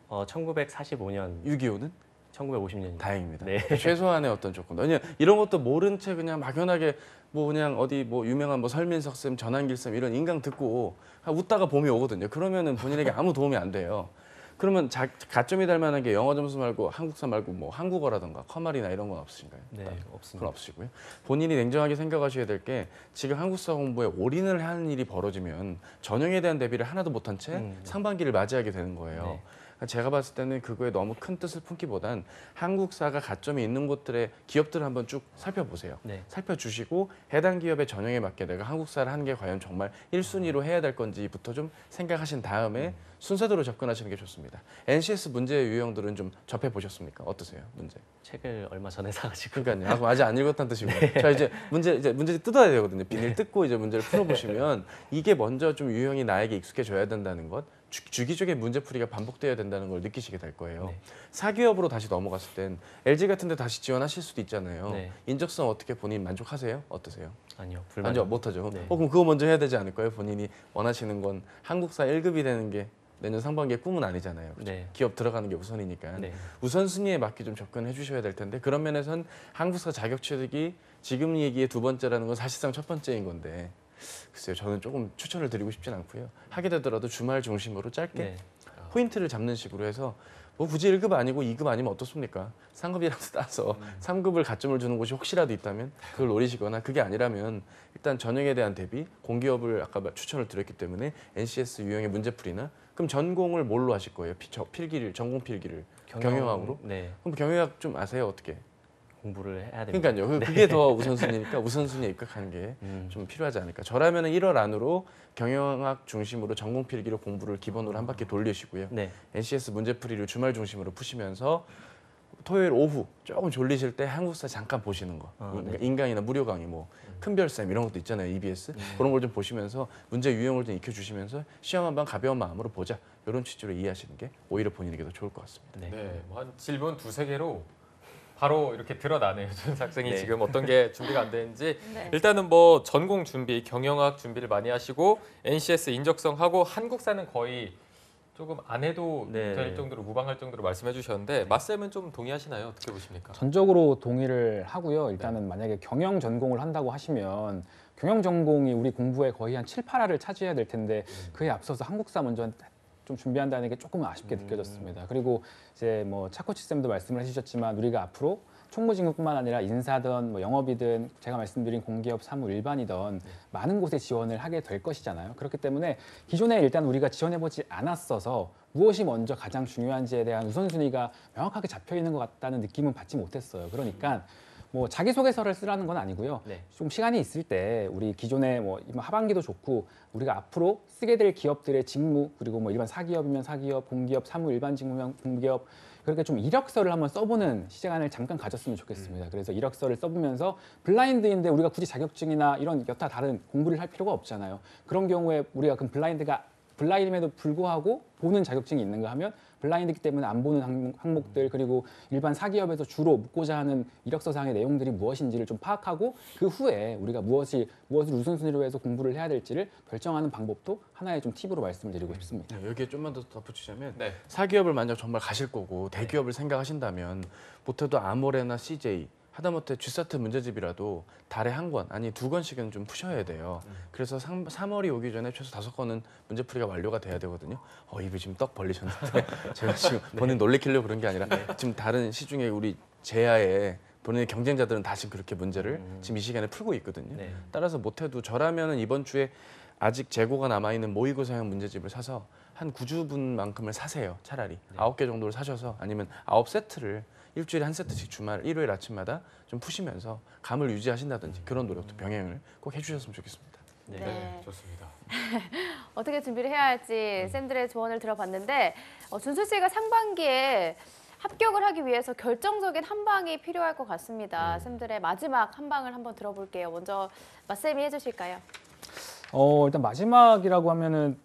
1945년, 6.25는 1950년입니다. 다행입니다. 네. 최소한의 어떤 조건. 왜냐 이런 것도 모른 채 그냥 막연하게 뭐 그냥 어디 뭐 유명한 뭐 설민석 쌤, 전한길 쌤 이런 인강 듣고 그냥 웃다가 봄이 오거든요. 그러면은 본인에게 아무 도움이 안 돼요. 그러면 가점이 될 만한 게 영어 점수 말고 한국사 말고 뭐 한국어라든가 커말이나 이런 건 없으신가요? 네, 그건 없습니다. 없으시고요. 본인이 냉정하게 생각하셔야 될 게 지금 한국사 공부에 올인을 하는 일이 벌어지면 전형에 대한 대비를 하나도 못한 채 상반기를 맞이하게 되는 거예요. 네. 제가 봤을 때는 그거에 너무 큰 뜻을 품기보단 한국사가 가점이 있는 곳들의 기업들을 한번 쭉 살펴보세요. 네. 살펴주시고 해당 기업의 전형에 맞게 내가 한국사를 하는 게 과연 정말 1순위로 해야 될 건지부터 좀 생각하신 다음에 순서대로 접근하시는 게 좋습니다. NCS 문제 유형들은 좀 접해보셨습니까? 어떠세요? 문제. 책을 얼마 전에 사가지고. 그러니까요. 그럼 아직 안 읽었다는 뜻이고요. 자 이제 문제 뜯어야 되거든요. 비닐 뜯고 이제 문제를 풀어보시면 이게 먼저 좀 유형이 나에게 익숙해져야 된다는 것, 주기적인 문제풀이가 반복돼야 된다는 걸 느끼시게 될 거예요. 네. 사기업으로 다시 넘어갔을 땐 LG 같은 데 다시 지원하실 수도 있잖아요. 네. 인적성 어떻게 본인 만족하세요? 어떠세요? 아니요, 불만. 만족 못하죠. 네. 그럼 그거 먼저 해야 되지 않을까요? 본인이 원하시는 건 한국사 1급이 되는 게 내년 상반기의 꿈은 아니잖아요. 그렇죠? 네. 기업 들어가는 게 우선이니까 네. 우선순위에 맞게 좀 접근해 주셔야 될 텐데 그런 면에선 한국사 자격 취득이 지금 얘기의 두 번째라는 건 사실상 첫 번째인 건데 글쎄요 저는 조금 추천을 드리고 싶진 않고요. 하게 되더라도 주말 중심으로 짧게 네. 포인트를 잡는 식으로 해서 뭐 굳이 1급 아니고 2급 아니면 어떻습니까? 3급이라도 따서 3급을 가점을 주는 곳이 혹시라도 있다면 그걸 노리시거나 그게 아니라면 일단 전형에 대한 대비 공기업을 아까 추천을 드렸기 때문에 NCS 유형의 문제풀이나 그럼 전공을 뭘로 하실 거예요? 필기를 전공 필기를 경영학으로? 네. 그럼 경영학 좀 아세요? 어떻게? 공부를 해야 됩니다. 그러니까요. 그게 더 우선순위니까 우선순위에 입각하는 게 좀 필요하지 않을까. 저라면은 1월 안으로 경영학 중심으로 전공 필기로 공부를 기본으로 한 바퀴 돌리시고요. 네. NCS 문제풀이를 주말 중심으로 푸시면서 토요일 오후 조금 졸리실 때 한국사 잠깐 보시는 거. 그러니까 네. 인강이나 무료 강의 뭐 큰별쌤 이런 것도 있잖아요. EBS. 그런 걸 좀 보시면서 문제 유형을 좀 익혀주시면서 시험 한번 가벼운 마음으로 보자. 이런 취지로 이해하시는 게 오히려 본인에게 더 좋을 것 같습니다. 네. 네, 뭐한 질문 두세 개로 바로 이렇게 드러나네요. 준 학생이 네. 지금 어떤 게 준비가 안 되는지. 네. 일단은 뭐 전공 준비, 경영학 준비를 많이 하시고 NCS 인적성하고 한국사는 거의 조금 안 해도 네. 될 정도로 무방할 정도로 말씀해 주셨는데 맞쌤은 좀 동의하시나요? 어떻게 보십니까? 전적으로 동의를 하고요. 일단은 만약에 경영 전공을 한다고 하시면 경영 전공이 우리 공부의 거의 한 7, 8화를 차지해야 될 텐데 그에 앞서서 한국사 먼저 좀 준비한다는 게 조금 아쉽게 느껴졌습니다. 그리고 이제 뭐 차코치 쌤도 말씀을 해주셨지만 우리가 앞으로 총무직무뿐만 아니라 인사든 뭐 영업이든 제가 말씀드린 공기업 사무 일반이든 많은 곳에 지원을 하게 될 것이잖아요. 그렇기 때문에 기존에 일단 우리가 지원해보지 않았어서 무엇이 먼저 가장 중요한지에 대한 우선순위가 명확하게 잡혀 있는 것 같다는 느낌은 받지 못했어요. 그러니까 뭐 자기소개서를 쓰라는 건 아니고요. 네. 좀 시간이 있을 때 우리 기존에 뭐 이번 하반기도 좋고 우리가 앞으로 쓰게 될 기업들의 직무 그리고 뭐 일반 사기업이면 사기업, 공기업, 사무 일반 직무면 공기업 그렇게 좀 이력서를 한번 써보는 시간을 잠깐 가졌으면 좋겠습니다. 그래서 이력서를 써보면서 블라인드인데 우리가 굳이 자격증이나 이런 여타 다른 공부를 할 필요가 없잖아요. 그런 경우에 우리가 그 블라인드임에도 불구하고 보는 자격증이 있는가 하면 블라인드이기 때문에 안 보는 항목들 그리고 일반 사기업에서 주로 묻고자 하는 이력서상의 내용들이 무엇인지를 좀 파악하고 그 후에 우리가 무엇을 우선순위로 해서 공부를 해야 될지를 결정하는 방법도 하나의 좀 팁으로 말씀을 드리고 싶습니다. 네, 여기에 좀만 더 덧붙이자면 네. 사기업을 만약 정말 가실 거고 대기업을 생각하신다면 못해도 아모레나 CJ 하다못해 G사트 문제집이라도 달에 한 권 아니 두 권씩은 좀 푸셔야 돼요. 그래서 3월이 오기 전에 최소 5권은 문제풀이가 완료가 돼야 되거든요. 입이 지금 떡 벌리셨는데 제가 지금 본인 놀래키려고 그런 게 아니라 지금 다른 시중에 우리 제야의 본인의 경쟁자들은 다 지금 그렇게 문제를 지금 이 시간에 풀고 있거든요. 네. 따라서 못해도 저라면은 이번 주에 아직 재고가 남아있는 모의고사형 문제집을 사서 한 9주분만큼을 사세요. 차라리 9개 정도를 사셔서 아니면 9세트를 일주일에 한 세트씩 주말 일요일 아침마다 좀 푸시면서 감을 유지하신다든지 그런 노력도 병행을 꼭 해주셨으면 좋겠습니다. 네, 네. 좋습니다. 어떻게 준비를 해야 할지 쌤들의 조언을 들어봤는데 준수 씨가 상반기에 합격을 하기 위해서 결정적인 한 방이 필요할 것 같습니다. 쌤들의 마지막 한 방을 한번 들어볼게요. 먼저 맞쌤이 해주실까요? 일단 마지막이라고 하면은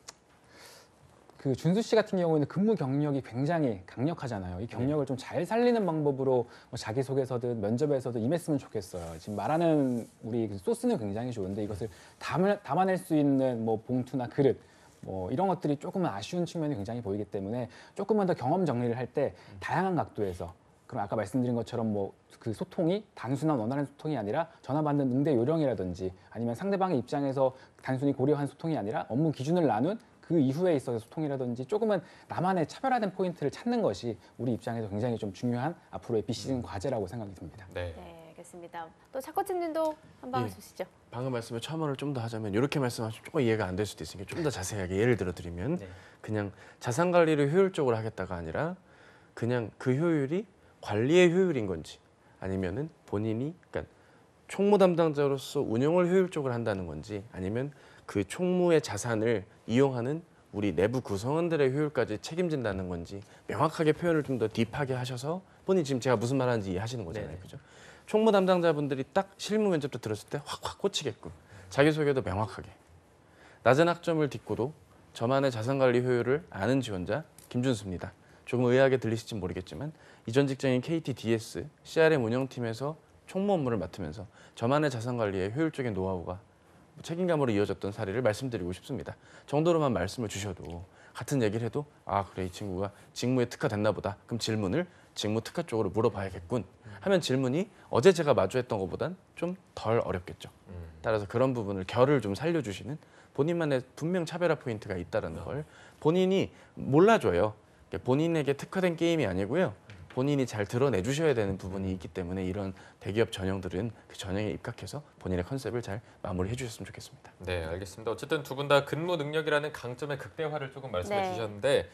그 준수 씨 같은 경우에는 근무 경력이 굉장히 강력하잖아요. 이 경력을 좀 잘 살리는 방법으로 뭐 자기소개서든 면접에서도 임했으면 좋겠어요. 지금 말하는 우리 그 소스는 굉장히 좋은데 이것을 담아낼 수 있는 뭐 봉투나 그릇 뭐 이런 것들이 조금은 아쉬운 측면이 굉장히 보이기 때문에 조금만 더 경험 정리를 할 때 다양한 각도에서 그럼 아까 말씀드린 것처럼 뭐 그 소통이 단순한 원활한 소통이 아니라 전화 받는 응대 요령이라든지 아니면 상대방의 입장에서 단순히 고려한 소통이 아니라 업무 기준을 나눈 그 이후에 있어서 소통이라든지 조금은 나만의 차별화된 포인트를 찾는 것이 우리 입장에서 굉장히 좀 중요한 앞으로의 비시즌 과제라고 생각이 듭니다. 네. 네, 알겠습니다. 또 차코치님도 한번 예. 해주시죠. 방금 말씀에 첨언을 좀 더 하자면 이렇게 말씀하시면 조금 이해가 안 될 수도 있으니까 좀 더 자세하게 예를 들어 드리면 네. 그냥 자산 관리를 효율적으로 하겠다가 아니라 그냥 그 효율이 관리의 효율인 건지 아니면은 본인이 그러니까 총무 담당자로서 운영을 효율적으로 한다는 건지 아니면 그 총무의 자산을 이용하는 우리 내부 구성원들의 효율까지 책임진다는 건지 명확하게 표현을 좀 더 딥하게 하셔서 본인 지금 제가 무슨 말하는지 이해하시는 거잖아요. 네네. 그죠? 총무 담당자분들이 딱 실무 면접도 들었을 때 확확 꽂히게끔 자기소개도 명확하게 낮은 학점을 딛고도 저만의 자산관리 효율을 아는 지원자 김준수입니다. 조금 의아하게 들리실지 모르겠지만 이전 직장인 KTDS CRM 운영팀에서 총무 업무를 맡으면서 저만의 자산관리의 효율적인 노하우가 책임감으로 이어졌던 사례를 말씀드리고 싶습니다. 정도로만 말씀을 주셔도 같은 얘기를 해도 아 그래 이 친구가 직무에 특화됐나 보다. 그럼 질문을 직무 특화 쪽으로 물어봐야겠군 하면 질문이 어제 제가 마주했던 것보단 좀 덜 어렵겠죠. 따라서 그런 부분을 결을 좀 살려주시는 본인만의 분명 차별화 포인트가 있다는 걸 본인이 몰라줘요. 본인에게 특화된 게임이 아니고요. 본인이 잘 드러내 주셔야 되는 부분이 있기 때문에 이런 대기업 전형들은 그 전형에 입각해서 본인의 컨셉을 잘 마무리해 주셨으면 좋겠습니다. 네, 알겠습니다. 어쨌든 두 분 다 근무 능력이라는 강점의 극대화를 조금 말씀해 네. 주셨는데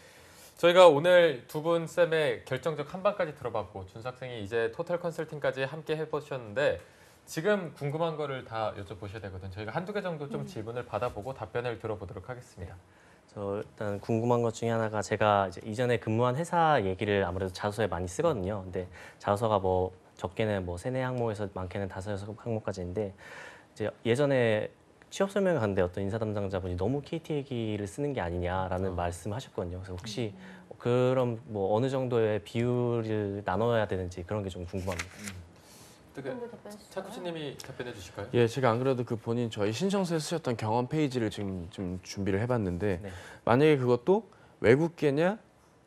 저희가 오늘 두 분 쌤의 결정적 한방까지 들어봤고 준수 학생이 이제 토탈 컨설팅까지 함께 해보셨는데 지금 궁금한 거를 다 여쭤보셔야 되거든요. 저희가 한두 개 정도 좀 질문을 받아보고 답변을 들어보도록 하겠습니다. 저 일단 궁금한 것 중에 하나가 제가 이제 이전에 근무한 회사 얘기를 아무래도 자소서에 많이 쓰거든요. 근데 자소서가 뭐 적게는 뭐 3, 4항목에서 많게는 5, 6항목까지인데 이제 예전에 취업 설명회 갔는데 어떤 인사 담당자분이 너무 KT 얘기를 쓰는 게 아니냐라는 말씀하셨거든요. 그래서 혹시 그럼 뭐 어느 정도의 비율을 나눠야 되는지 그런 게 좀 궁금합니다. 차쿠치님이 답변해 주실까요? 예, 제가 안 그래도 그 본인 저희 신청서에 쓰셨던 경험 페이지를 지금 좀 준비를 해봤는데 네. 만약에 그것도 외국계냐,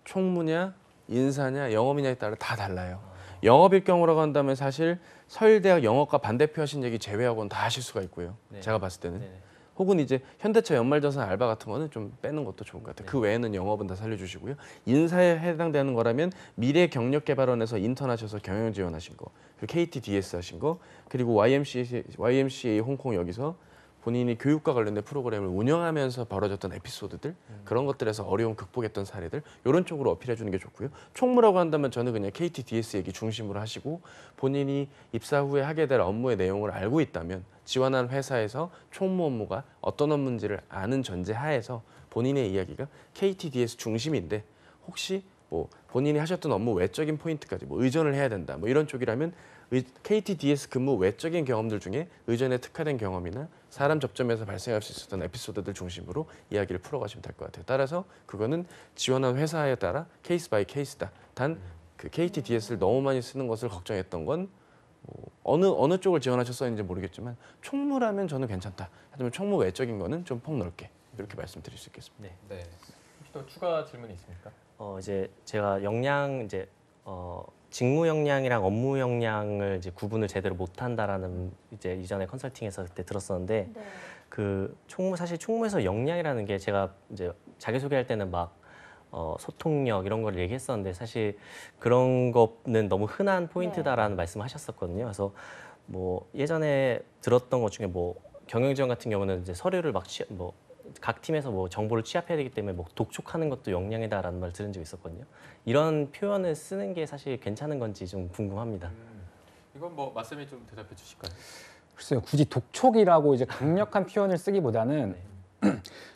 총무냐, 인사냐, 영업이냐에 따라 다 달라요. 영업일 경우라고 한다면 사실 서울대학 영어과 반대표 하신 얘기 제외하고는 다 하실 수가 있고요. 네. 제가 봤을 때는. 네네. 혹은 이제 현대차 연말정산 알바 같은 거는 좀 빼는 것도 좋은 것 같아요. 네. 그 외에는 영업은 다 살려주시고요. 인사에 해당되는 거라면 미래 경력개발원에서 인턴하셔서 경영 지원하신 거, 그리고 KTDS 하신 거, 그리고 YMCA 홍콩 여기서 본인이 교육과 관련된 프로그램을 운영하면서 벌어졌던 에피소드들 그런 것들에서 어려움 극복했던 사례들 이런 쪽으로 어필해 주는 게 좋고요. 총무라고 한다면 저는 그냥 KTDS 얘기 중심으로 하시고 본인이 입사 후에 하게 될 업무의 내용을 알고 있다면 지원한 회사에서 총무 업무가 어떤 업무인지를 아는 전제 하에서 본인의 이야기가 KTDS 중심인데 혹시 뭐 본인이 하셨던 업무 외적인 포인트까지 뭐 의전을 해야 된다 뭐 이런 쪽이라면 KTDS 근무 외적인 경험들 중에 의전에 특화된 경험이나 사람 접점에서 발생할 수 있었던 에피소드들 중심으로 이야기를 풀어가시면 될 것 같아요. 따라서 그거는 지원한 회사에 따라 케이스 바이 케이스다. 단 그 KTDS를 너무 많이 쓰는 것을 걱정했던 건 어느 쪽을 지원하셨었는지 모르겠지만 총무라면 저는 괜찮다. 하지만 총무 외적인 거는 좀 폭넓게 이렇게 말씀드릴 수 있겠습니다. 네. 네. 혹시 또 추가 질문이 있습니까? 이제 제가 역량 이제 직무 역량이랑 업무 역량을 이제 구분을 제대로 못한다라는 이제 이전에 컨설팅에서 그때 들었었는데 네. 그 사실 총무에서 역량이라는 게 제가 이제 자기소개할 때는 막 소통력 이런 걸 얘기했었는데 사실 그런 거는 너무 흔한 포인트다라는 말씀하셨었거든요. 그래서 뭐 예전에 들었던 것 중에 뭐 경영지원 같은 경우는 이제 서류를 막 각 팀에서 뭐 정보를 취합해야 되기 때문에 뭐 독촉하는 것도 역량이다라는 말 들은 적이 있었거든요. 이런 표현을 쓰는 게 사실 괜찮은 건지 좀 궁금합니다. 이건 뭐 말씀이 좀 대답해 주실까요? 글쎄요, 굳이 독촉이라고 이제 강력한 표현을 쓰기보다는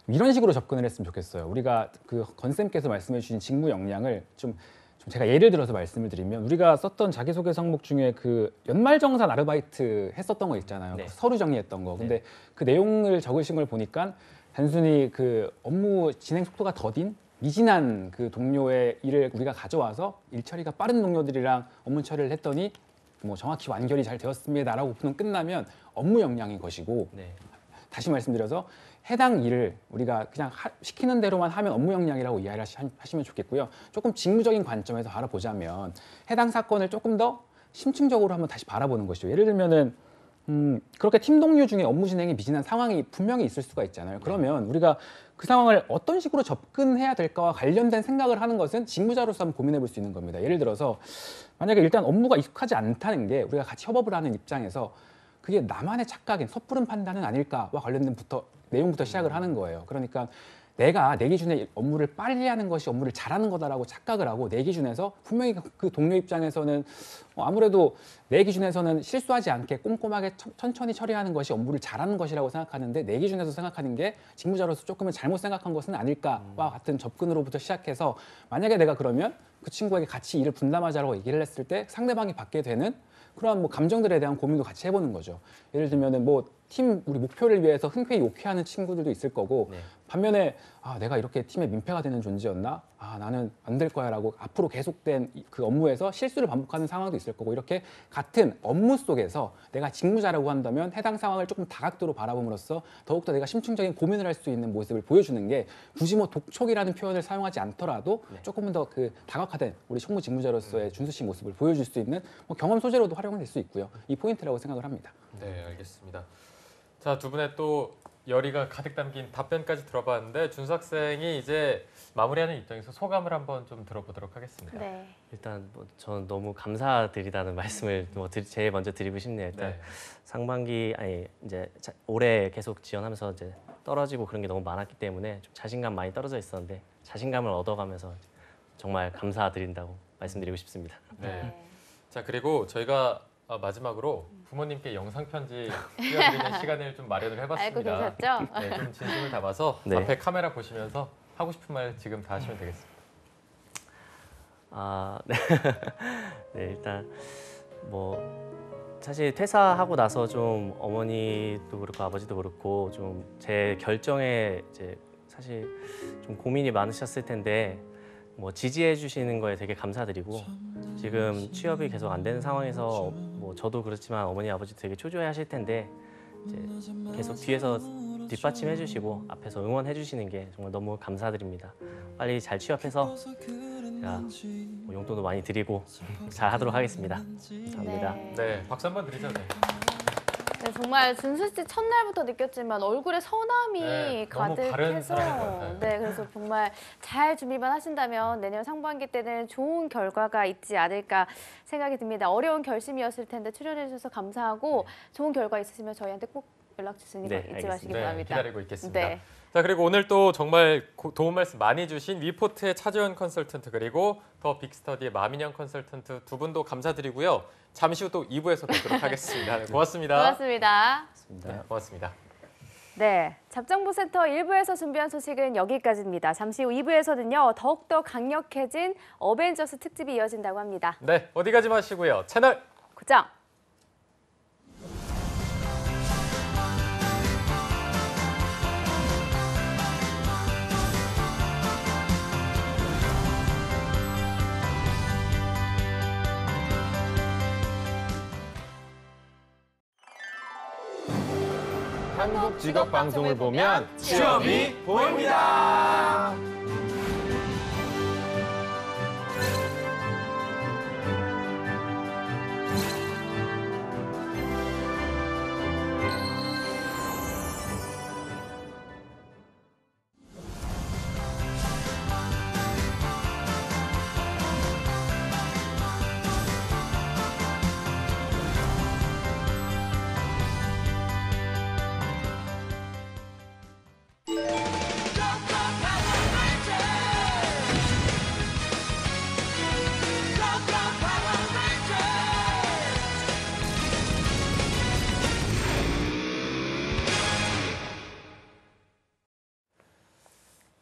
이런 식으로 접근을 했으면 좋겠어요. 우리가 그 건쌤께서 말씀해 주신 직무 역량을 좀 제가 예를 들어서 말씀을 드리면 우리가 썼던 자기소개서 항목 중에 그 연말정산 아르바이트 했었던 거 있잖아요. 네. 서류 정리했던 거. 근데 그 내용을 적으신 걸 보니까 단순히 그 업무 진행 속도가 더딘 미진한 그 동료의 일을 우리가 가져와서 일 처리가 빠른 동료들이랑 업무 처리를 했더니 뭐 정확히 완결이 잘 되었습니다라고 끝나면 업무 역량인 것이고 네. 다시 말씀드려서 해당 일을 우리가 그냥 시키는 대로만 하면 업무 역량이라고 이해를 하시면 좋겠고요. 조금 직무적인 관점에서 바라보자면 해당 사건을 조금 더 심층적으로 한번 다시 바라보는 것이죠. 예를 들면은 그렇게 팀 동료 중에 업무 진행이 미진한 상황이 분명히 있을 수가 있잖아요. 그러면 우리가 그 상황을 어떤 식으로 접근해야 될까와 관련된 생각을 하는 것은 직무자로서 한번 고민해 볼 수 있는 겁니다. 예를 들어서 만약에 일단 업무가 익숙하지 않다는 게 우리가 같이 협업을 하는 입장에서 그게 나만의 착각인 섣부른 판단은 아닐까와 관련된 내용부터 시작을 하는 거예요. 그러니까 내가 내 기준에 업무를 빨리 하는 것이 업무를 잘하는 거다라고 착각을 하고 내 기준에서 분명히 그 동료 입장에서는 아무래도 내 기준에서는 실수하지 않게 꼼꼼하게 천천히 처리하는 것이 업무를 잘하는 것이라고 생각하는데 내 기준에서 생각하는 게 직무자로서 조금은 잘못 생각한 것은 아닐까와 같은 접근으로부터 시작해서 만약에 내가 그러면 그 친구에게 같이 일을 분담하자라고 얘기를 했을 때 상대방이 받게 되는 그런 뭐 감정들에 대한 고민도 같이 해보는 거죠. 예를 들면은 뭐 팀 우리 목표를 위해서 흔쾌히 욕해하는 친구들도 있을 거고 반면에 내가 이렇게 팀의 민폐가 되는 존재였나? 나는 안 될 거야라고 앞으로 계속된 그 업무에서 실수를 반복하는 상황도 있을 거고 이렇게 같은 업무 속에서 내가 직무자라고 한다면 해당 상황을 조금 다각도로 바라봄으로써 더욱더 내가 심층적인 고민을 할 수 있는 모습을 보여주는 게 굳이 뭐 독촉이라는 표현을 사용하지 않더라도 조금은 더 그 다각화된 우리 총무 직무자로서의 준수 씨 모습을 보여줄 수 있는 뭐 경험 소재로도 활용될 수 있고요. 이 포인트라고 생각을 합니다. 네, 알겠습니다. 자, 두 분의 또 열의가 가득 담긴 답변까지 들어봤는데 준수 학생이 이제 마무리하는 입장에서 소감을 한번 좀 들어보도록 하겠습니다. 네. 일단 저는 너무 감사드리다는 말씀을 제일 먼저 드리고 싶네요. 일단 네. 상반기 이제 올해 계속 지원하면서 이제 떨어지고 그런 게 너무 많았기 때문에 좀 자신감 많이 떨어져 있었는데 자신감을 얻어가면서 정말 감사드린다고 말씀드리고 싶습니다. 네. 자, 그리고 저희가 마지막으로 부모님께 영상 편지 띄워드리는 시간을 좀 마련을 알고 해봤습니다. 계셨죠? 네, 좀 진심을 담아서 네. 앞에 카메라 보시면서 하고 싶은 말 지금 다 하시면 되겠습니다. 네. 네, 일단 뭐 사실 퇴사하고 나서 좀 어머니도 그렇고 아버지도 그렇고 좀 제 결정에 이제 사실 좀 고민이 많으셨을 텐데 뭐 지지해 주시는 거에 되게 감사드리고 지금 취업이 계속 안 되는 상황에서 뭐 저도 그렇지만 어머니 아버지도 되게 초조해 하실 텐데 이제 계속 뒤에서 뒷받침해 주시고 앞에서 응원해 주시는 게 정말 너무 감사드립니다. 빨리 잘 취업해서 제가 뭐 용돈도 많이 드리고 잘 하도록 하겠습니다. 감사합니다. 네, 박수 한번 드리죠. 네. 네, 정말 준수 씨 첫날부터 느꼈지만 얼굴에 선함이 네, 너무 바른 가득해서 사람인 것 같아요. 네, 그래서 정말 잘 준비만 하신다면 내년 상반기 때는 좋은 결과가 있지 않을까 생각이 듭니다. 어려운 결심이었을 텐데 출연해 주셔서 감사하고 좋은 결과 있으시면 저희한테 꼭 연락 주시는 거 네, 잊지 알겠습니다. 마시기 네, 바랍니다. 기다리고 있겠습니다. 네. 자, 그리고 오늘 또 정말 도움 말씀 많이 주신 위포트의 차재원 컨설턴트 그리고 더 빅스터디의 마민영 컨설턴트 두 분도 감사드리고요. 잠시 후 또 2부에서 뵙도록 하겠습니다. 네, 고맙습니다. 고맙습니다. 네, 고맙습니다. 네, 잡정보센터 1부에서 준비한 소식은 여기까지입니다. 잠시 후 2부에서는요, 더욱더 강력해진 어벤져스 특집이 이어진다고 합니다. 네, 어디 가지 마시고요. 채널 고정! 한국 직업 방송을 보면 취업이 보입니다.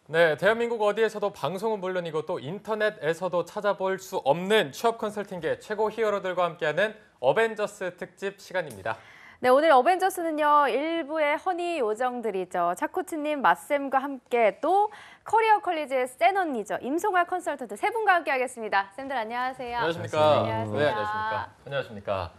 네, 대한민국 어디에서도 방송은 물론이고 또 인터넷에서도 찾아볼 수 없는 취업 컨설팅계 최고 히어로들과 함께하는 어벤져스 특집 시간입니다. 네, 오늘 어벤져스는요, 일부의 허니 요정들이죠. 차코치님, 맛쌤과 함께 또 커리어 컬리지의 센 언니죠. 임송아 컨설턴트 세 분과 함께 하겠습니다. 쌤들 안녕하세요. 안녕하십니까? 안녕하세요. 네, 안녕하십니까? 안녕하십니까?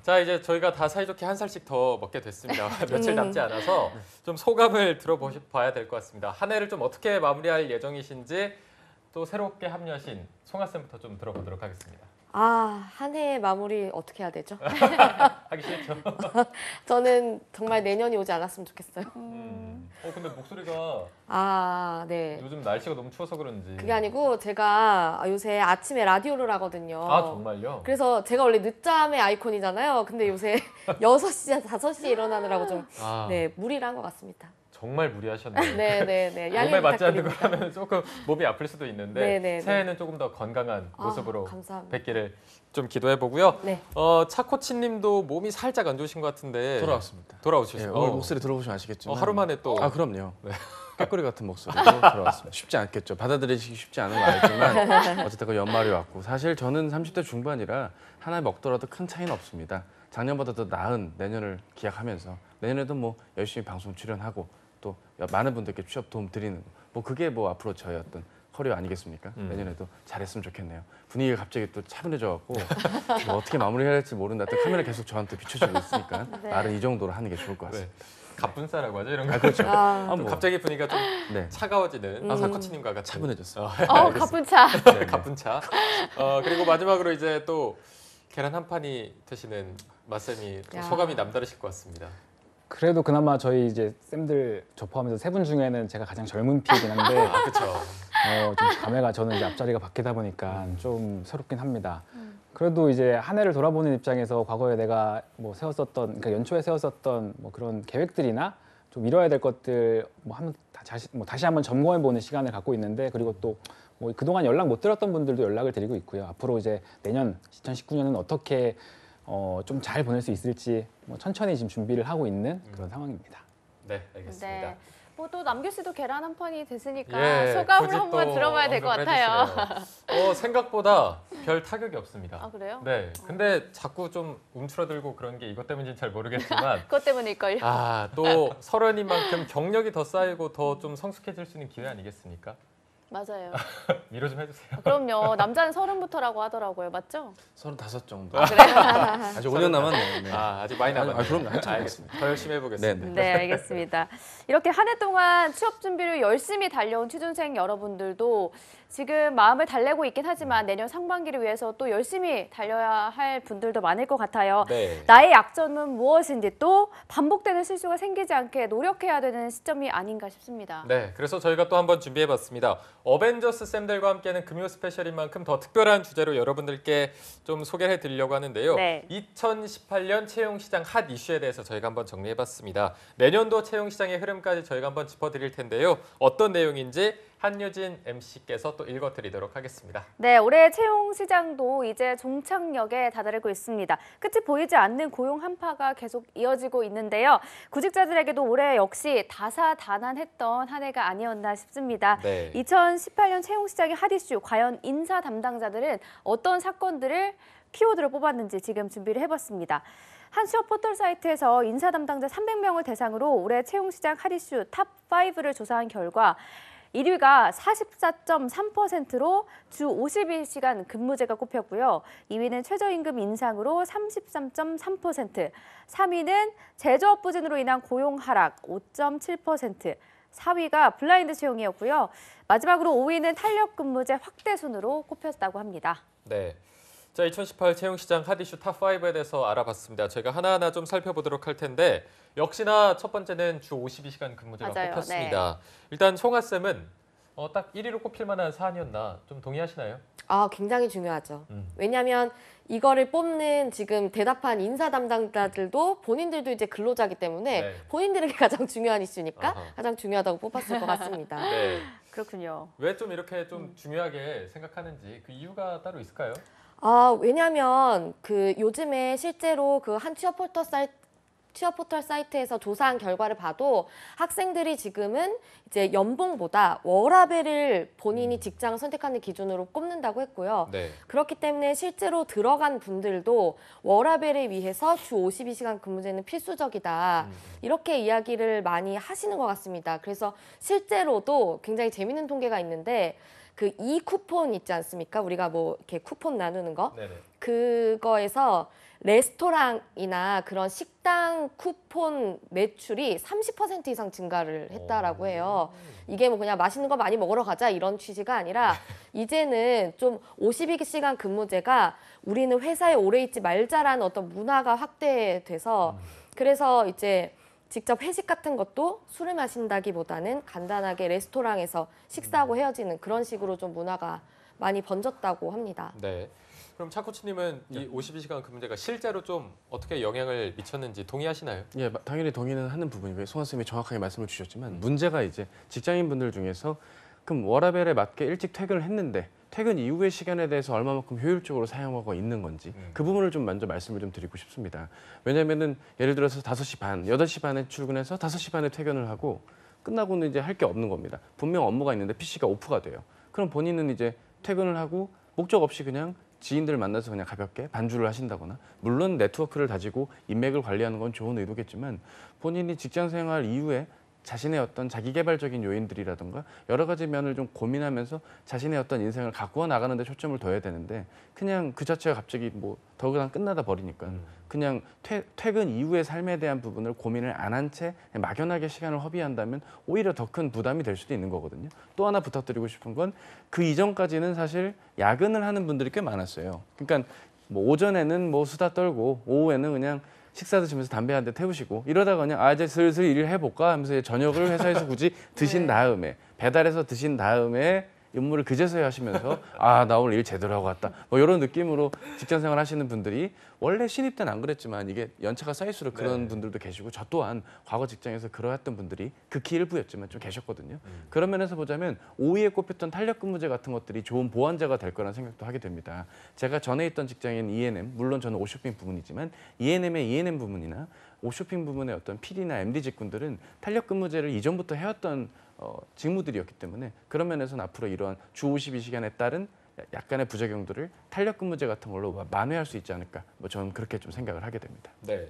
자, 이제 저희가 다 사이좋게 한 살씩 더 먹게 됐습니다. 며칠 남지 않아서 좀 소감을 들어봐야 될 것 같습니다. 한 해를 좀 어떻게 마무리할 예정이신지 또 새롭게 합류하신 송하쌤부터 좀 들어보도록 하겠습니다. 한 해 마무리 어떻게 해야 되죠? 하기 싫죠? 저는 정말 내년이 오지 않았으면 좋겠어요. 근데 목소리가 네. 요즘 날씨가 너무 추워서 그런지. 그게 아니고 제가 요새 아침에 라디오를 하거든요. 아, 정말요? 그래서 제가 원래 늦잠의 아이콘이잖아요. 근데 요새 6시, 5시에 일어나느라고 좀 무리를 한 것 같습니다. 정말 무리하셨네요. 네네네. 몸에 맞지 않는 걸 하면 조금 몸이 아플 수도 있는데 네네네. 새해에는 조금 더 건강한 모습으로 감사합니다. 뵙기를 좀 기도해 보고요. 네. 차코치님도 몸이 살짝 안 좋으신 것 같은데 돌아왔습니다. 돌아오셨어요. 오늘 목소리 들어보시면 아시겠지만 하루 만에 또 그럼요. 꾀꼬리 같은 목소리로 들어왔습니다. 쉽지 않겠죠. 받아들이시기 쉽지 않은 거 알지만 어쨌든 연말이 왔고 사실 저는 30대 중반이라 하나 먹더라도 큰 차이는 없습니다. 작년보다 더 나은 내년을 기약하면서 내년에도 뭐 열심히 방송 출연하고 또 많은 분들께 취업 도움 드리는 뭐 그게 뭐 앞으로 저희 어떤 커리어 아니겠습니까? 내년에도 잘했으면 좋겠네요. 분위기가 갑자기 또 차분해져갖고 뭐 어떻게 마무리해야 할지 모른다. 또 카메라 계속 저한테 비춰주고 있으니까 말은 이 정도로 하는 게 좋을 것 같습니다. 갑분싸라고 하죠 이런 거. 그렇죠. 또 갑자기 분위기가 좀 차가워지는 차코치님과 같이 차분해졌어요. 가쁜 차. 네, 가쁜 차. 그리고 마지막으로 이제 또 계란 한 판이 되시는 맛쌤이 소감이 남다르실 것 같습니다. 그래도 그나마 저희 이제 쌤들 저 포함해서 3분 중에는 제가 가장 젊은 피이긴 한데 그렇죠. 좀 감회가 저는 이제 앞자리가 바뀌다 보니까 좀 새롭긴 합니다. 그래도 이제 한 해를 돌아보는 입장에서 과거에 내가 뭐 세웠었던, 그러니까 연초에 세웠었던 뭐 그런 계획들이나 좀 이뤄야 될 것들 뭐 한번 다시 한번 점검해보는 시간을 갖고 있는데, 그리고 또 뭐 그동안 연락 못 드렸던 분들도 연락을 드리고 있고요. 앞으로 이제 내년 2019년은 어떻게 좀 잘 보낼 수 있을지 뭐 천천히 지금 준비를 하고 있는 그런 상황입니다. 네, 알겠습니다. 네. 뭐 또 남규 씨도 계란 한 판이 됐으니까 소감을 굳이 한번 또 들어봐야 될 것 언급을 같아요. 생각보다 별 타격이 없습니다. 아, 그래요? 네. 근데 자꾸 좀 움츠러들고 그런 게 이것 때문인지는 잘 모르겠지만 그것 때문일걸요. 또 서른인 만큼 경력이 더 쌓이고 더 좀 성숙해질 수 있는 기회 아니겠습니까? 맞아요. 위로 좀 해주세요. 그럼요. 남자는 30부터라고 하더라고요. 맞죠? 35 정도. 그래요? 아직 5년 남았네요. 네. 아직 많이 남았네요. 그럼요. 한참 알겠습니다. 더 열심히 해보겠습니다. 네. 네, 알겠습니다. 이렇게 한 해 동안 취업 준비를 열심히 달려온 취준생 여러분들도 지금 마음을 달래고 있긴 하지만 내년 상반기를 위해서 또 열심히 달려야 할 분들도 많을 것 같아요. 네. 나의 약점은 무엇인지 또 반복되는 실수가 생기지 않게 노력해야 되는 시점이 아닌가 싶습니다. 네, 그래서 저희가 또 한번 준비해봤습니다. 어벤져스 쌤들과 함께하는 금요 스페셜인 만큼 더 특별한 주제로 여러분들께 좀 소개를 해드리려고 하는데요. 네. 2018년 채용시장 핫 이슈에 대해서 저희가 한번 정리해봤습니다. 내년도 채용시장의 흐름까지 저희가 한번 짚어드릴 텐데요. 어떤 내용인지 한유진 MC께서 또 읽어드리도록 하겠습니다. 네, 올해 채용 시장도 이제 종착역에 다다르고 있습니다. 끝이 보이지 않는 고용 한파가 계속 이어지고 있는데요. 구직자들에게도 올해 역시 다사다난했던 한 해가 아니었나 싶습니다. 네. 2018년 채용 시장의 핫 이슈, 과연 인사 담당자들은 어떤 사건들을 키워드로 뽑았는지 지금 준비를 해봤습니다. 한 취업 포털 사이트에서 인사 담당자 300명을 대상으로 올해 채용 시장 핫 이슈 탑5를 조사한 결과 1위가 44.3%로 주 52시간 근무제가 꼽혔고요. 2위는 최저임금 인상으로 33.3%, 3위는 제조업 부진으로 인한 고용 하락 5.7%, 4위가 블라인드 채용이었고요. 마지막으로 5위는 탄력 근무제 확대 순으로 꼽혔다고 합니다. 네. 자, 2018 채용시장 핫 이슈 탑5에 대해서 알아봤습니다. 저희가 하나하나 좀 살펴보도록 할 텐데 역시나 첫 번째는 주 52시간 근무제가 맞아요. 꼽혔습니다. 일단 송하쌤은 딱 1위로 꼽힐 만한 사안이었나 좀 동의하시나요? 굉장히 중요하죠. 왜냐하면 이거를 뽑는 지금 대답한 인사 담당자들도 본인들도 이제 근로자기 때문에 네. 본인들에게 가장 중요한 이슈니까 아하. 가장 중요하다고 뽑았을 것 같습니다. 네. 그렇군요. 왜 좀 이렇게 좀 중요하게 생각하는지 그 이유가 따로 있을까요? 왜냐하면 그 요즘에 실제로 그 한 취업 포털 사이트에서 조사한 결과를 봐도 학생들이 지금은 이제 연봉보다 워라밸을 본인이 직장을 선택하는 기준으로 꼽는다고 했고요. 네. 그렇기 때문에 실제로 들어간 분들도 워라밸을 위해서 주 52시간 근무제는 필수적이다. 이렇게 이야기를 많이 하시는 것 같습니다. 그래서 실제로도 굉장히 재밌는 통계가 있는데 그 이 쿠폰 있지 않습니까? 우리가 뭐 이렇게 쿠폰 나누는 거. 네네. 그 그거에서 레스토랑이나 그런 식당 쿠폰 매출이 30% 이상 증가를 했다라고 해요. 이게 뭐 그냥 맛있는 거 많이 먹으러 가자 이런 취지가 아니라 이제는 좀 52시간 근무제가 우리는 회사에 오래 있지 말자라는 어떤 문화가 확대돼서 그래서 이제 직접 회식 같은 것도 술을 마신다기보다는 간단하게 레스토랑에서 식사하고 헤어지는 그런 식으로 좀 문화가 많이 번졌다고 합니다. 네. 그럼 차코치님은 이 52시간 근무제가 실제로 좀 어떻게 영향을 미쳤는지 동의하시나요? 예, 당연히 동의는 하는 부분이고요. 송환 쌤이 정확하게 말씀을 주셨지만 문제가 이제 직장인분들 중에서 그럼 워라밸에 맞게 일찍 퇴근을 했는데 퇴근 이후의 시간에 대해서 얼마만큼 효율적으로 사용하고 있는 건지 그 부분을 좀 먼저 말씀을 좀 드리고 싶습니다. 왜냐하면은 예를 들어서 5시 반, 8시 반에 출근해서 5시 반에 퇴근을 하고 끝나고는 이제 할 게 없는 겁니다. 분명 업무가 있는데 PC가 오프가 돼요. 그럼 본인은 이제 퇴근을 하고 목적 없이 그냥 지인들 만나서 그냥 가볍게 반주를 하신다거나 물론 네트워크를 다지고 인맥을 관리하는 건 좋은 의도겠지만 본인이 직장 생활 이후에 자신의 어떤 자기 개발적인 요인들이라든가 여러 가지 면을 좀 고민하면서 자신의 어떤 인생을 가꾸어 나가는 데 초점을 둬야 되는데 그냥 그 자체가 갑자기 뭐 더 그냥 끝나다 버리니까 그냥 퇴근 이후의 삶에 대한 부분을 고민을 안 한 채 막연하게 시간을 허비한다면 오히려 더 큰 부담이 될 수도 있는 거거든요. 또 하나 부탁드리고 싶은 건 그 이전까지는 사실 야근을 하는 분들이 꽤 많았어요. 그러니까 뭐 오전에는 뭐 수다 떨고 오후에는 그냥 식사 드시면서 담배 한 대 태우시고 이러다가 그냥 이제 슬슬 일을 해볼까 하면서 저녁을 회사에서 굳이 드신 다음에 배달해서 드신 다음에 업무를 그제서야 하시면서 나 오늘 일 제대로 하고 왔다 뭐 이런 느낌으로 직장 생활 하시는 분들이 원래 신입 때는 안 그랬지만 이게 연차가 쌓일수록 그런 분들도 계시고 저 또한 과거 직장에서 그러했던 분들이 극히 일부였지만 좀 계셨거든요. 그런 면에서 보자면 5위에 꼽혔던 탄력 근무제 같은 것들이 좋은 보완제가 될 거라는 생각도 하게 됩니다. 제가 전에 있던 직장인 E&M, 물론 저는 오쇼핑 부문이지만 E&M의 E&M 부문이나 오쇼핑 부문의 어떤 PD나 MD 직군들은 탄력 근무제를 이전부터 해왔던 직무들이었기 때문에 그런 면에서는 앞으로 이러한 주 52시간에 따른 약간의 부작용들을 탄력 근무제 같은 걸로 만회할 수 있지 않을까 뭐 저는 그렇게 좀 생각을 하게 됩니다. 네.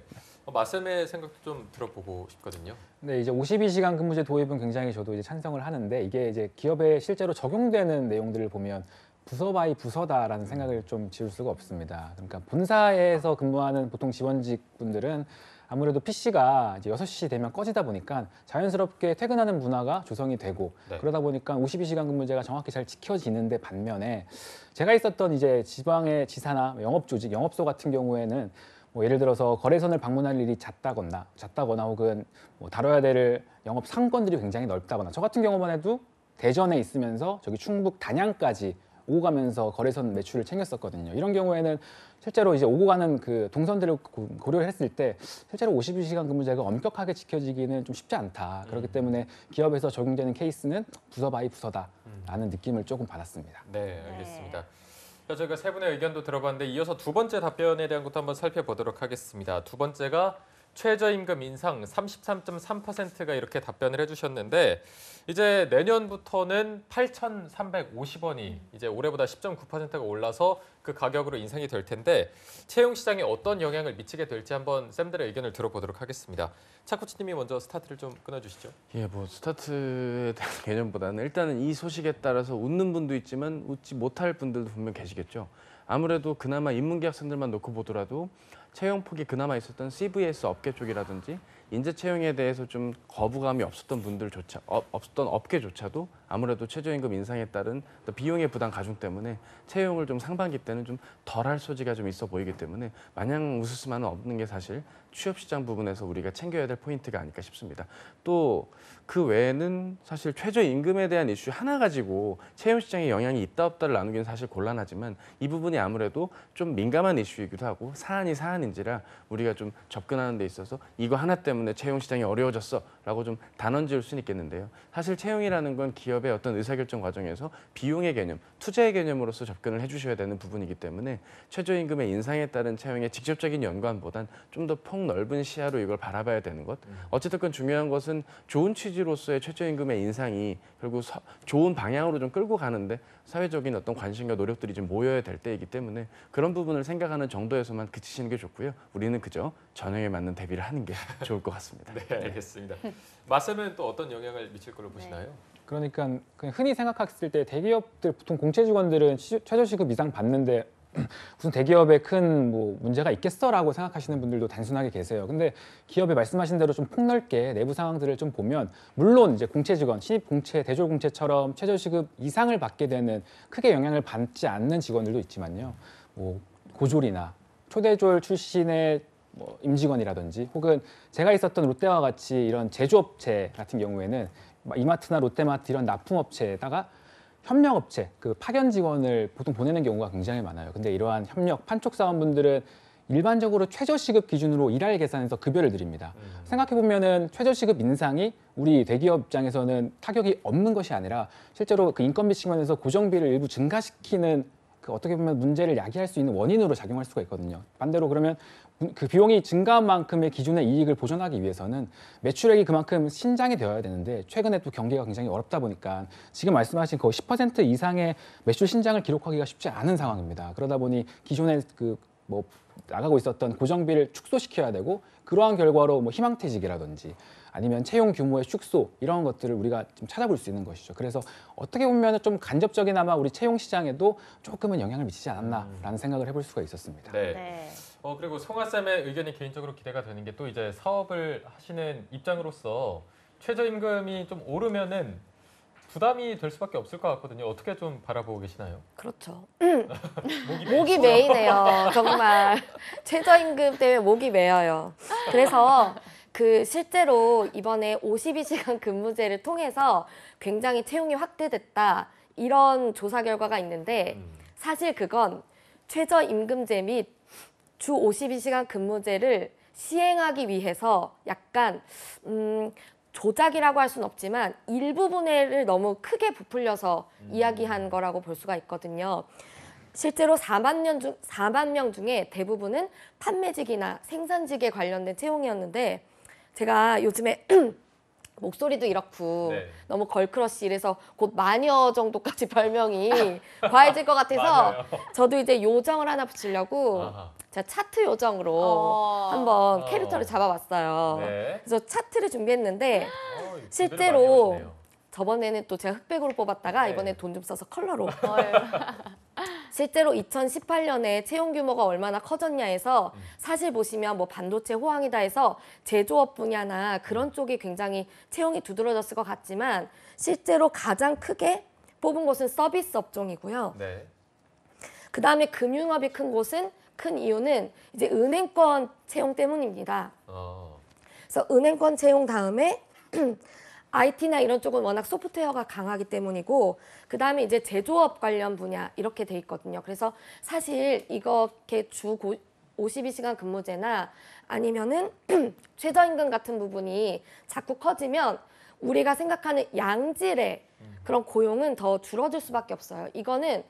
마쌤의 생각도 좀 들어보고 싶거든요. 네, 이제 52시간 근무제 도입은 굉장히 저도 이제 찬성을 하는데 이게 이제 기업에 실제로 적용되는 내용들을 보면 부서 바이 부서다라는 생각을 좀 지울 수가 없습니다. 그러니까 본사에서 근무하는 보통 지원직 분들은 아무래도 PC가 이제 6시 되면 꺼지다 보니까 자연스럽게 퇴근하는 문화가 조성이 되고 그러다 보니까 52시간 근무제가 정확히 잘 지켜지는데 반면에 제가 있었던 이제 지방의 지사나 영업 조직, 영업소 같은 경우에는 뭐 예를 들어서 거래선을 방문할 일이 잦다거나 혹은 뭐 다뤄야 될 영업 상권들이 굉장히 넓다거나 저 같은 경우만 해도 대전에 있으면서 저기 충북 단양까지 오고 가면서 거래선 매출을 챙겼었거든요. 이런 경우에는 실제로 이제 오고 가는 그 동선들을 고려를 했을 때 실제로 52시간 근무제가 엄격하게 지켜지기는 좀 쉽지 않다. 그렇기 때문에 기업에서 적용되는 케이스는 부서 바이 부서다라는 느낌을 조금 받았습니다. 네, 알겠습니다. 자, 저희가 세 분의 의견도 들어봤는데 이어서 두 번째 답변에 대한 것도 한번 살펴보도록 하겠습니다. 두 번째가 최저임금 인상 33.3%가 이렇게 답변을 해주셨는데 이제 내년부터는 8,350원이 이제 올해보다 10.9%가 올라서 그 가격으로 인상이 될 텐데 채용 시장에 어떤 영향을 미치게 될지 한번 쌤들의 의견을 들어보도록 하겠습니다. 차코치님이 먼저 스타트를 좀 끊어주시죠. 예, 뭐 스타트에 대한 개념보다는 일단은 이 소식에 따라서 웃는 분도 있지만 웃지 못할 분들도 분명 계시겠죠. 아무래도 그나마 인문계약생들만 놓고 보더라도 채용폭이 그나마 있었던 CVS 업계 쪽이라든지 인재 채용에 대해서 좀 거부감이 없었던 분들조차 없었던 업계조차도 아무래도 최저임금 인상에 따른 비용의 부담 가중 때문에 채용을 좀 상반기 때는 좀 덜할 소지가 좀 있어 보이기 때문에 마냥 웃을 수만은 없는 게 사실 취업시장 부분에서 우리가 챙겨야 될 포인트가 아닐까 싶습니다. 또 그 외에는 사실 최저임금에 대한 이슈 하나 가지고 채용시장에 영향이 있다 없다를 나누기는 사실 곤란하지만 이 부분이 아무래도 좀 민감한 이슈이기도 하고 사안이 사안인지라 우리가 좀 접근하는 데 있어서 이거 하나 때문에 채용시장이 어려워졌어 라고 좀 단언 지을 수는 있겠는데요. 사실 채용이라는 건 기업의 어떤 의사결정 과정에서 비용의 개념, 투자의 개념으로서 접근을 해주셔야 되는 부분이기 때문에 최저임금의 인상에 따른 채용의 직접적인 연관보단 좀 더 폭넓은 시야로 이걸 바라봐야 되는 것. 어쨌든 중요한 것은 좋은 취지로서의 최저임금의 인상이 결국 좋은 방향으로 좀 끌고 가는데 사회적인 어떤 관심과 노력들이 좀 모여야 될 때이기 때문에 그런 부분을 생각하는 정도에서만 그치시는 게 좋고요. 우리는 그저 전형에 맞는 대비를 하는 게 좋을 것 같습니다. 네, 알겠습니다. 마쌤은 또 어떤 영향을 미칠 걸로 보시나요? 그러니까 그냥 흔히 생각했을 때 대기업들 보통 공채 직원들은 최저시급 이상 받는데 무슨 대기업에 큰 뭐 문제가 있겠어라고 생각하시는 분들도 단순하게 계세요. 근데 기업에 말씀하신 대로 좀 폭넓게 내부 상황들을 좀 보면 물론 이제 공채 직원, 신입 공채, 대졸 공채처럼 최저시급 이상을 받게 되는 크게 영향을 받지 않는 직원들도 있지만요. 뭐 고졸이나 초대졸 출신의 뭐 임직원이라든지 혹은 제가 있었던 롯데와 같이 이런 제조업체 같은 경우에는 이마트나 롯데마트 이런 납품업체에다가 협력업체, 그 파견 직원을 보통 보내는 경우가 굉장히 많아요. 근데 이러한 협력, 판촉 사원분들은 일반적으로 최저시급 기준으로 일할 계산해서 급여를 드립니다. 생각해 보면은 최저시급 인상이 우리 대기업 입장에서는 타격이 없는 것이 아니라 실제로 그 인건비 측면에서 고정비를 일부 증가시키는 그 어떻게 보면 문제를 야기할 수 있는 원인으로 작용할 수가 있거든요. 반대로 그러면 그 비용이 증가한 만큼의 기준의 이익을 보존하기 위해서는 매출액이 그만큼 신장이 되어야 되는데 최근에 또 경기가 굉장히 어렵다 보니까 지금 말씀하신 거의 10% 이상의 매출 신장을 기록하기가 쉽지 않은 상황입니다. 그러다 보니 기존에 그 뭐 나가고 있었던 고정비를 축소시켜야 되고 그러한 결과로 뭐 희망퇴직이라든지 아니면 채용 규모의 축소 이런 것들을 우리가 좀 찾아볼 수 있는 것이죠. 그래서 어떻게 보면 좀 간접적이나마 우리 채용 시장에도 조금은 영향을 미치지 않았나라는 생각을 해볼 수가 있었습니다. 네. 네. 그리고 송하쌤의 의견이 개인적으로 기대가 되는 게 또 이제 사업을 하시는 입장으로서 최저임금이 좀 오르면은 부담이 될 수밖에 없을 것 같거든요. 어떻게 좀 바라보고 계시나요? 그렇죠. 목이 목이 메이네요. 정말 최저임금 때문에 목이 메어요. 그래서 그 실제로 이번에 52시간 근무제를 통해서 굉장히 채용이 확대됐다 이런 조사 결과가 있는데 사실 그건 최저임금제 및 주 52시간 근무제를 시행하기 위해서 약간 조작이라고 할 수는 없지만 일부분을 너무 크게 부풀려서 이야기한 거라고 볼 수가 있거든요. 실제로 4만 명 중에 대부분은 판매직이나 생산직에 관련된 채용이었는데 제가 요즘에 목소리도 이렇고 네. 너무 걸크러쉬 이래서 곧 마녀 정도까지 별명이 과해질 것 같아서 맞아요. 저도 이제 요정을 하나 붙이려고 아하. 제가 차트 요정으로 한번 어. 캐릭터를 잡아봤어요. 네. 그래서 차트를 준비했는데 제대로 실제로 많이 해오시네요. 저번에는 또 제가 흑백으로 뽑았다가 네. 이번에 돈 좀 써서 컬러로. 실제로 2018년에 채용 규모가 얼마나 커졌냐 해서 사실 보시면 뭐 반도체 호황이다 해서 제조업 분야나 그런 쪽이 굉장히 채용이 두드러졌을 것 같지만 실제로 가장 크게 뽑은 곳은 서비스 업종이고요. 네. 그 다음에 금융업이 큰 이유는 이제 은행권 채용 때문입니다. 그래서 은행권 채용 다음에 IT나 이런 쪽은 워낙 소프트웨어가 강하기 때문이고 그 다음에 이제 제조업 관련 분야 이렇게 돼 있거든요. 그래서 사실 이렇게 주 52시간 근무제나 아니면은 최저임금 같은 부분이 자꾸 커지면 우리가 생각하는 양질의 그런 고용은 더 줄어들 수밖에 없어요. 이거는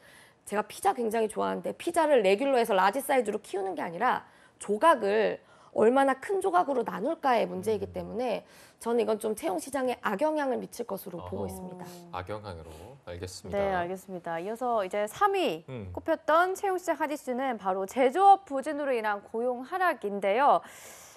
제가 피자 굉장히 좋아하는데 피자를 레귤러에서 라지 사이즈로 키우는 게 아니라 조각을 얼마나 큰 조각으로 나눌까의 문제이기 때문에 저는 이건 좀 채용 시장에 악영향을 미칠 것으로 보고 있습니다. 악영향으로 알겠습니다. 네, 알겠습니다. 이어서 이제 3위 음. 꼽혔던 채용 시장 하디스는 바로 제조업 부진으로 인한 고용 하락인데요.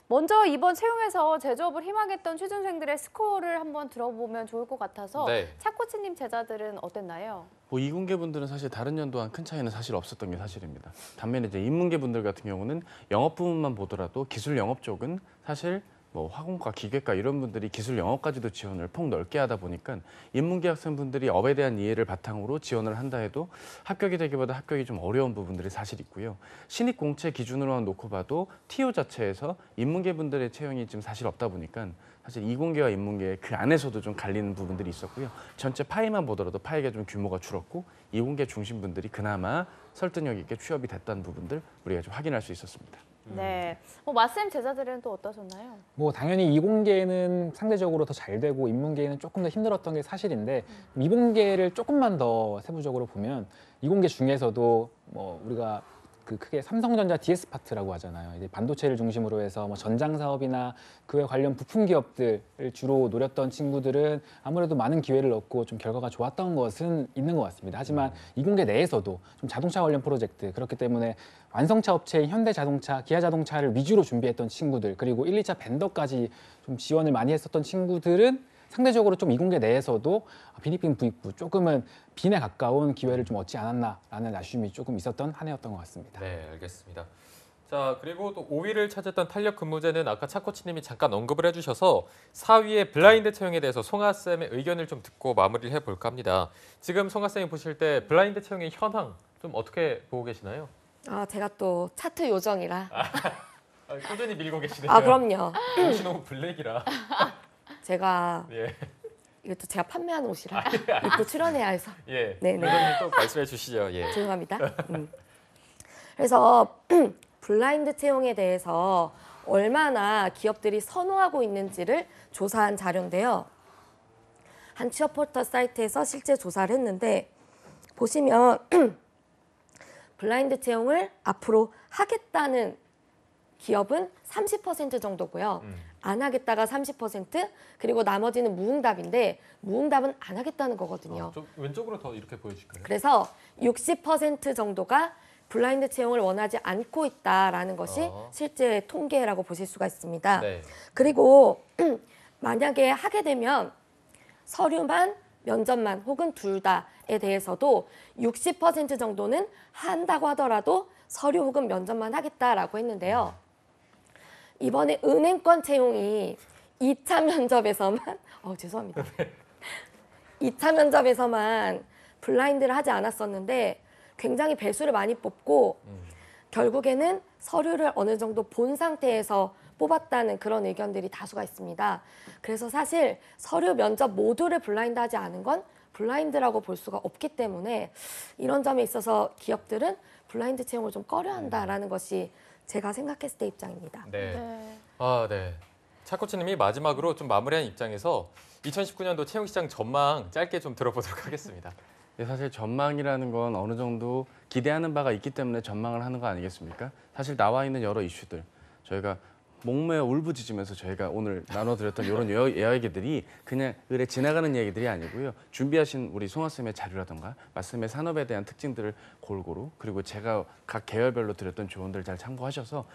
먼저 이번 채용에서 제조업을 희망했던 취준생들의 스코어를 한번 들어보면 좋을 것 같아서 네. 차코치님 제자들은 어땠나요? 뭐 이공계 분들은 사실 다른 연도와 큰 차이는 사실 없었던 게 사실입니다. 반면에 이제 인문계 분들 같은 경우는 영업 부문만 보더라도 기술 영업 쪽은 사실 뭐 화공과 기계과 이런 분들이 기술 영업까지도 지원을 폭넓게 하다 보니까 인문계 학생분들이 업에 대한 이해를 바탕으로 지원을 한다 해도 합격이 되기보다 합격이 좀 어려운 부분들이 사실 있고요. 신입 공채 기준으로만 놓고 봐도 TO 자체에서 인문계 분들의 채용이 지금 사실 없다 보니까 사실 이공계와 인문계 그 안에서도 좀 갈리는 부분들이 있었고요. 전체 파이만 보더라도 파이가 좀 규모가 줄었고 이공계 중심 분들이 그나마 설득력 있게 취업이 됐다는 부분들 우리가 좀 확인할 수 있었습니다. 네, 마쌤 제자들은 또 어떠셨나요? 뭐 당연히 이공계는 상대적으로 더 잘 되고 인문계는 조금 더 힘들었던 게 사실인데 이공계를 조금만 더 세부적으로 보면 이공계 중에서도 뭐 우리가 그 크게 삼성전자 DS 파트라고 하잖아요. 이제 반도체를 중심으로 해서 뭐 전장 사업이나 그에 관련 부품 기업들을 주로 노렸던 친구들은 아무래도 많은 기회를 얻고 좀 결과가 좋았던 것은 있는 것 같습니다. 하지만 이공계 내에서도 좀 자동차 관련 프로젝트 그렇기 때문에 완성차 업체인 현대자동차, 기아자동차를 위주로 준비했던 친구들 그리고 1, 2차 벤더까지 좀 지원을 많이 했었던 친구들은 상대적으로 좀 이공계 내에서도 비니핑 부익부 조금은 빈에 가까운 기회를 좀 얻지 않았나라는 아쉬움이 조금 있었던 한 해였던 것 같습니다. 네, 알겠습니다. 자, 그리고 또 5위를 차지했던 탄력 근무제는 아까 차코치님이 잠깐 언급을 해주셔서 4위의 블라인드 채용에 대해서 송하쌤의 의견을 좀 듣고 마무리를 해볼까 합니다. 지금 송하쌤이 보실 때 블라인드 채용의 현황 좀 어떻게 보고 계시나요? 제가 또 차트 요정이라. 꾸준히 밀고 계시네요. 그럼요. 옷이 너무 블랙이라. 제가 예, 이것도 제가 판매하는 옷이라 입고 출연해야 해서 예. 네네. 의견을 또 말씀해 주시죠. 예. 죄송합니다. 그래서 블라인드 채용에 대해서 얼마나 기업들이 선호하고 있는지를 조사한 자료인데요. 한 취업 포털 사이트에서 실제 조사를 했는데 보시면 블라인드 채용을 앞으로 하겠다는 기업은 30% 정도고요. 안 하겠다가 30%, 그리고 나머지는 무응답인데 무응답은 안 하겠다는 거거든요. 좀 왼쪽으로 더 이렇게 보여주실까요? 그래서 60% 정도가 블라인드 채용을 원하지 않고 있다라는 것이 실제 통계라고 보실 수가 있습니다. 네. 그리고 만약에 하게 되면 서류만, 면접만 혹은 둘 다에 대해서도 60% 정도는 한다고 하더라도 서류 혹은 면접만 하겠다라고 했는데요. 이번에 은행권 채용이 2차 면접에서만 죄송합니다. 2차 면접에서만 블라인드를 하지 않았었는데 굉장히 배수를 많이 뽑고 결국에는 서류를 어느 정도 본 상태에서 뽑았다는 그런 의견들이 다수가 있습니다. 그래서 사실 서류 면접 모두를 블라인드 하지 않은 건 블라인드라고 볼 수가 없기 때문에 이런 점에 있어서 기업들은 블라인드 채용을 좀 꺼려한다라는 것이 제가 생각했을 때 입장입니다. 네. 네. 네. 차코치님이 마지막으로 좀 마무리한 입장에서 2019년도 채용시장 전망 짧게 좀 들어보도록 하겠습니다. 네, 사실 전망이라는 건 어느 정도 기대하는 바가 있기 때문에 전망을 하는 거 아니겠습니까? 사실 나와 있는 여러 이슈들 저희가 목매어 울부짖으면서 저희가 오늘 나눠드렸던 이런 이야기들이 그냥 의뢰 지나가는 이야기들이 아니고요. 준비하신 우리 송하쌤의 자료라던가 말씀의 산업에 대한 특징들을 골고루 그리고 제가 각 계열별로 드렸던 조언들 잘 참고하셔서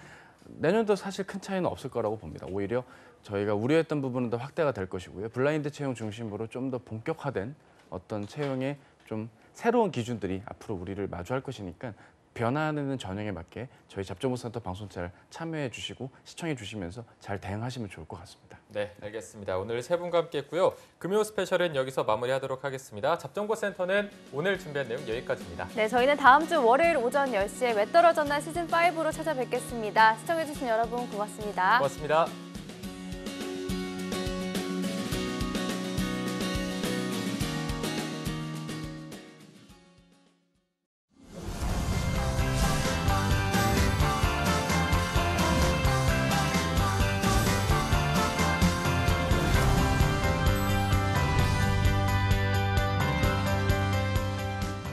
내년도 사실 큰 차이는 없을 거라고 봅니다. 오히려 저희가 우려했던 부분은 더 확대가 될 것이고요. 블라인드 채용 중심으로 좀 더 본격화된 어떤 채용의 좀 새로운 기준들이 앞으로 우리를 마주할 것이니까 변화하는 전형에 맞게 저희 잡정보센터 방송 잘 참여해 주시고 시청해 주시면서 잘 대응하시면 좋을 것 같습니다. 네, 알겠습니다. 오늘 세 분과 함께했고요. 금요 스페셜은 여기서 마무리하도록 하겠습니다. 잡정보센터는 오늘 준비한 내용 여기까지입니다. 네, 저희는 다음 주 월요일 오전 10시에 왜 떨어졌나 시즌5로 찾아뵙겠습니다. 시청해주신 여러분 고맙습니다. 고맙습니다.